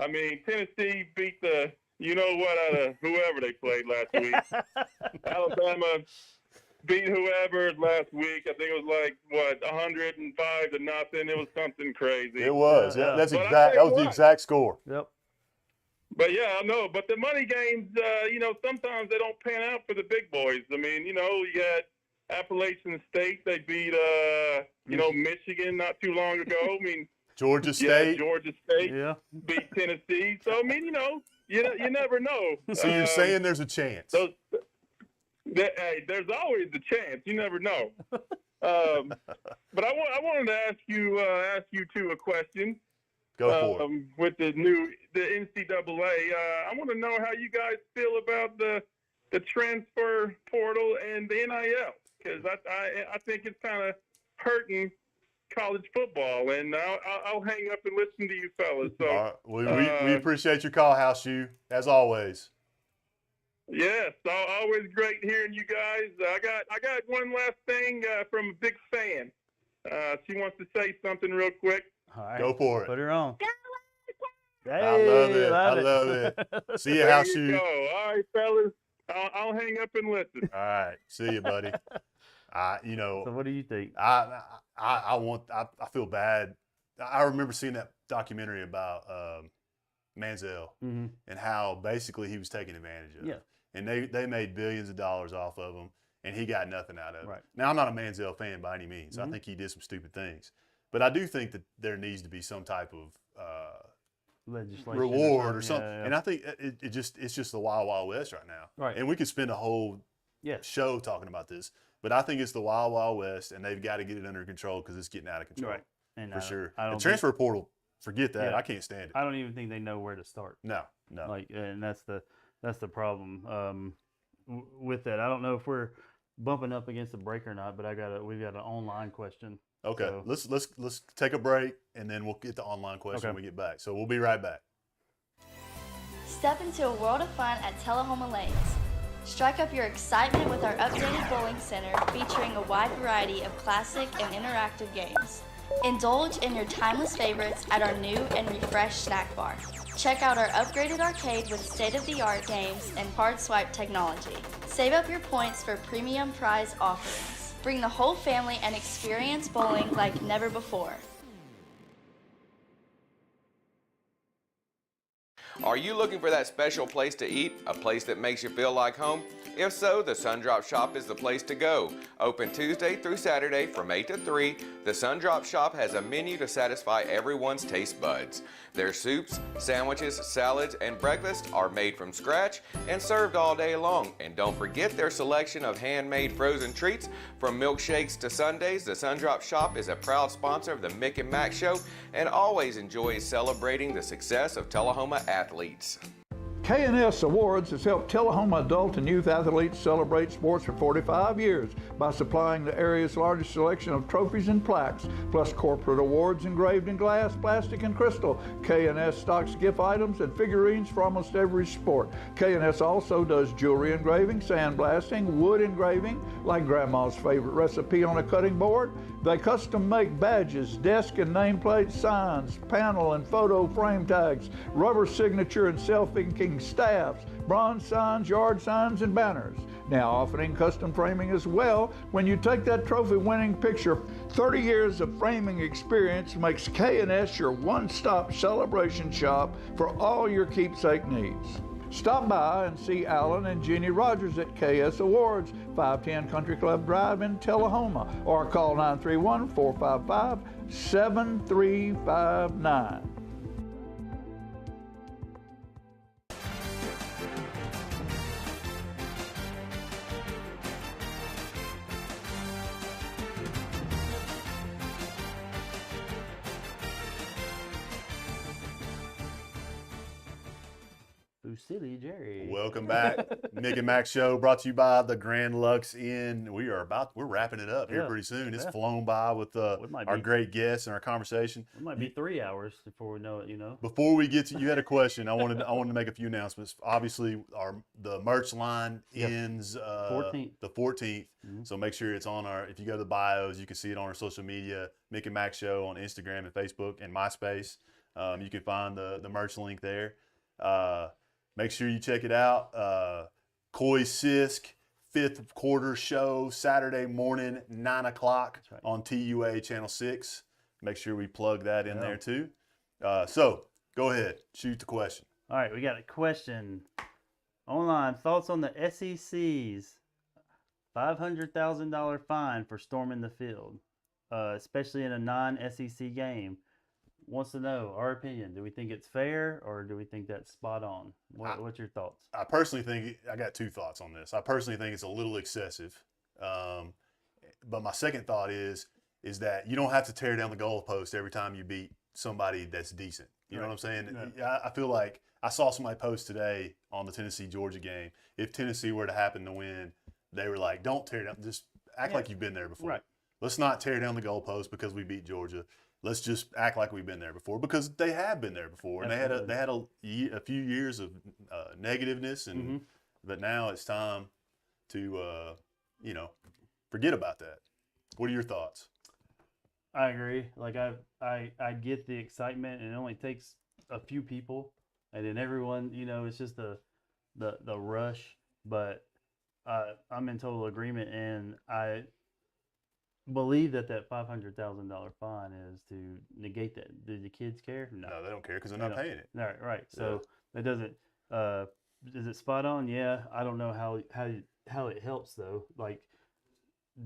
mean, Tennessee beat the out of whoever they played last week. Alabama beat whoever last week. I think it was 105 to nothing. It was something crazy. It was. Yeah. That was the exact score. Yep. But yeah, I know. But the money games, sometimes they don't pan out for the big boys. I mean, you got Appalachian State. They beat, Michigan not too long ago. I mean, Georgia State. Georgia State beat Tennessee. So I mean, you never know. So you're saying there's a chance? Hey, there's always a chance. You never know. But I wanted to ask you two a question. Go for it. With the NCAA, I want to know how you guys feel about the transfer portal and the NIL, because I think it's kind of hurting college football, and I'll hang up and listen to you fellas. So all right. We appreciate your call, House Shoe, as always. Yes, always great hearing you guys. I got one last thing from a big fan. She wants to say something real quick. All right. Go for it. Put her on. Hey, I love it. See you, House Shoe. All right, fellas. I'll hang up and listen. All right. See you, buddy. So what do you think? I feel bad. I remember seeing that documentary about Manziel and how basically he was taken advantage of. Yeah. And they made billions of dollars off of him, and he got nothing out of it. Right. Now, I'm not a Manziel fan by any means. I think he did some stupid things. But I do think that there needs to be some type of legislation reward or something. Yeah. And I think it's just the wild, wild west right now. Right. And we could spend a whole show talking about this. But I think it's the wild, wild west, and they've got to get it under control because it's getting out of control. Right. And for sure. The transfer portal, forget that. Yeah. I can't stand it. I don't even think they know where to start. No. And that's the problem with that. I don't know if we're bumping up against the break or not, but we've got an online question. Okay, so. let's take a break, and then we'll get the online question when we get back. So we'll be right back. Step into a world of fun at Tullahoma Lanes. Strike up your excitement with our updated bowling center featuring a wide variety of classic and interactive games. Indulge in your timeless favorites at our new and refreshed snack bar. Check out our upgraded arcade with state-of-the-art games and card swipe technology. Save up your points for premium prize offerings. Bring the whole family and experience bowling like never before. Are you looking for that special place to eat? A place that makes you feel like home? If so, the Sundrop Shop is the place to go. Open Tuesday through Saturday from 8 to 3, the Sundrop Shop has a menu to satisfy everyone's taste buds. Their soups, sandwiches, salads, and breakfast are made from scratch and served all day long. And don't forget their selection of handmade frozen treats. From milkshakes to sundaes, the Sundrop Shop is a proud sponsor of the Mick and Mac Show and always enjoys celebrating the success of Tullahoma athletes. K&S Awards has helped Tullahoma adult and youth athletes celebrate sports for 45 years by supplying the area's largest selection of trophies and plaques, plus corporate awards engraved in glass, plastic, and crystal. K&S stocks gift items and figurines for almost every sport. K&S also does jewelry engraving, sandblasting, wood engraving, like Grandma's favorite recipe on a cutting board. They custom make badges, desk and nameplate signs, panel and photo frame tags, rubber signature and self-inking staffs, bronze signs, yard signs, and banners. Now offering custom framing as well. When you take that trophy-winning picture, 30 years of framing experience makes K&S your one-stop celebration shop for all your keepsake needs. Stop by and see Alan and Jeannie Rogers at KS Awards, 510 Country Club Drive in Tullahoma, or call 931-455-7359. Silly Jerry. Welcome back. Mick and Mac Show brought to you by the Grand Lux Inn. We're wrapping it up here pretty soon. It's flown by with our great guests and our conversation. It might be 3 hours before we know it, Before we get to, you had a question. I wanted to make a few announcements. Obviously, the merch line ends the 14th. So make sure it's on if you go to the bios, you can see it on our social media, Mick and Mac Show on Instagram and Facebook and MySpace. You can find the merch link there. Make sure you check it out. Coy Sisk, 5th quarter show, Saturday morning, 9 o'clock on TUA Channel 6. Make sure we plug that in there too. So go ahead, shoot the question. All right, we got a question online. Thoughts on the SEC's $500,000 fine for storming the field, especially in a non-SEC game? Wants to know our opinion. Do we think it's fair, or do we think that's spot on? What's your thoughts? I personally think, I got two thoughts on this. I personally think it's a little excessive. But my second thought is that you don't have to tear down the goalpost every time you beat somebody that's decent. You know what I'm saying? Yeah. I feel like I saw somebody post today on the Tennessee-Georgia game. If Tennessee were to happen to win, they were like, don't tear down. Just act like you've been there before. Right. Let's not tear down the goalpost because we beat Georgia. Let's just act like we've been there before, because they have been there before, and they had a few years of negativeness, and but now it's time to forget about that. What are your thoughts? I agree. Like I get the excitement, and it only takes a few people, and then everyone, it's just the rush. But I'm in total agreement, and I believe that $500,000 fine is to negate that. Do the kids care? No, they don't care because they're not paying it. Right. So it doesn't. Is it spot on? Yeah. I don't know how it helps though. Like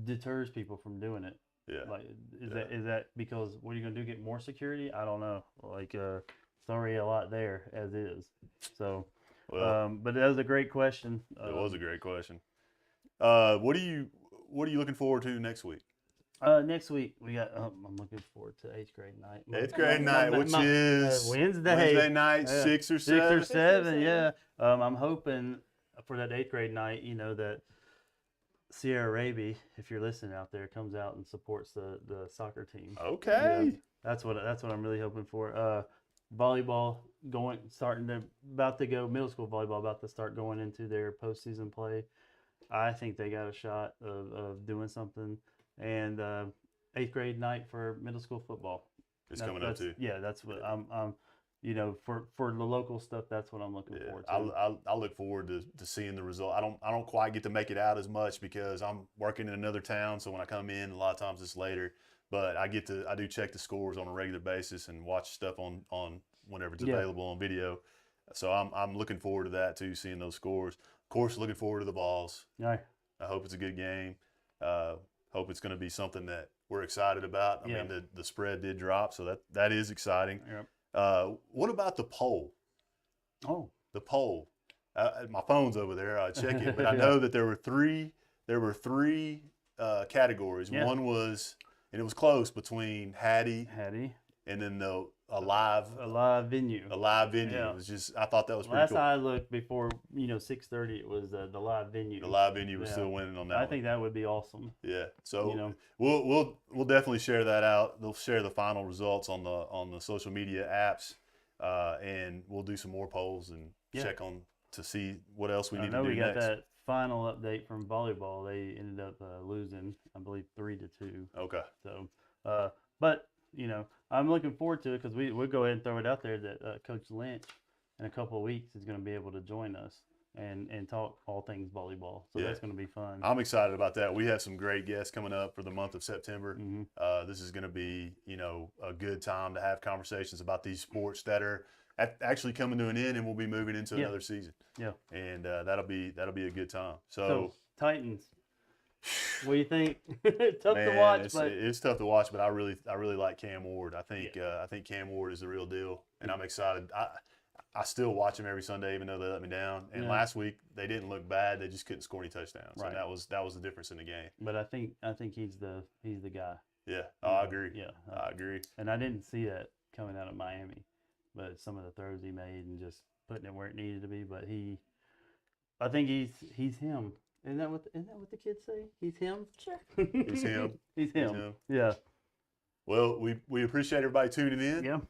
deters people from doing it. Yeah. Like is that because what are you gonna do? Get more security? I don't know. Like it's already a lot there as is. So, but that was a great question. It was a great question. What are you looking forward to next week? Next week we got. I'm looking forward to 8th grade night. 8th grade night, which is Wednesday night, 6 or 7. 6 or 7, yeah. I'm hoping for that 8th grade night. That Sierra Raby, if you're listening out there, comes out and supports the soccer team. Okay. Yeah, that's what I'm really hoping for. Volleyball about to go. Middle school volleyball about to start going into their postseason play. I think they got a shot of doing something. And 8th grade night for middle school football. It's coming up too. Yeah, that's what I'm for the local stuff. That's what I'm looking forward to. I look forward to seeing the result. I don't quite get to make it out as much because I'm working in another town. So when I come in, a lot of times it's later. But I do check the scores on a regular basis and watch stuff on whenever it's available on video. So I'm looking forward to that too, seeing those scores. Of course, looking forward to the balls. Yeah. I hope it's a good game. Hope it's going to be something that we're excited about. I mean, the spread did drop, so that is exciting. Yep. What about the poll? Oh, the poll. My phone's over there. I check it, but I know that there were three categories. One was, and it was close between Hattie, and then a live venue. A live venue. Yeah. It was just, I thought that was pretty last cool. I looked before 6:30, it was the live venue. The live venue was still winning on that. I think that would be awesome. Yeah. So we'll definitely share that out. They'll share the final results on the social media apps, and we'll do some more polls and check on to see what else we need to do next. I know we got that final update from volleyball. They ended up losing, I believe, 3-2. Okay. So, but I'm looking forward to it because we'll go ahead and throw it out there that Coach Lynch in a couple of weeks is going to be able to join us and talk all things volleyball. So that's going to be fun. I'm excited about that. We have some great guests coming up for the month of September. This is going to be, a good time to have conversations about these sports that are actually coming to an end, and we'll be moving into another season. Yeah. And that'll be a good time. So Titans. What do you think? Tough to watch, but it's tough to watch. But I really like Cam Ward. I think Cam Ward is the real deal, and I'm excited. I still watch him every Sunday, even though they let me down. And last week they didn't look bad; they just couldn't score any touchdowns. Right. And that was the difference in the game. But I think he's the guy. Yeah, I agree. Yeah, I agree. And I didn't see that coming out of Miami, but some of the throws he made and just putting it where it needed to be. But I think he's him. Isn't that what the kids say? He's him. Sure. He's him. He's him. He's him. Yeah. Well, we appreciate everybody tuning in. Yeah.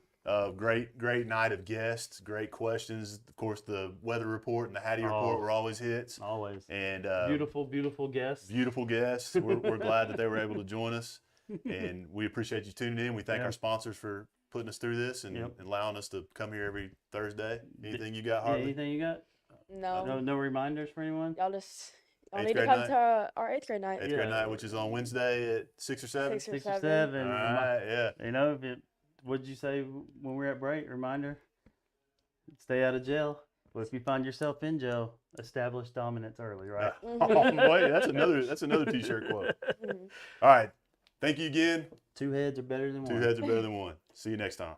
Great night of guests, great questions. Of course, the weather report and the Hattie report were always hits. Always. And beautiful guests. Beautiful guests. We're glad that they were able to join us, and we appreciate you tuning in. We thank our sponsors for putting us through this and allowing us to come here every Thursday. Anything you got, Harley? Anything you got? No. No reminders for anyone? Y'all need to come to our 8th grade night. 8th grade night, which is on Wednesday at 6 or 7? 6 or 7. All right, yeah. You know, what did you say when we were at break? Reminder, stay out of jail. Well, if you find yourself in jail, establish dominance early, right? Wait, that's another T-shirt quote. All right. Thank you again. 2 heads are better than one. 2 heads are better than one. See you next time.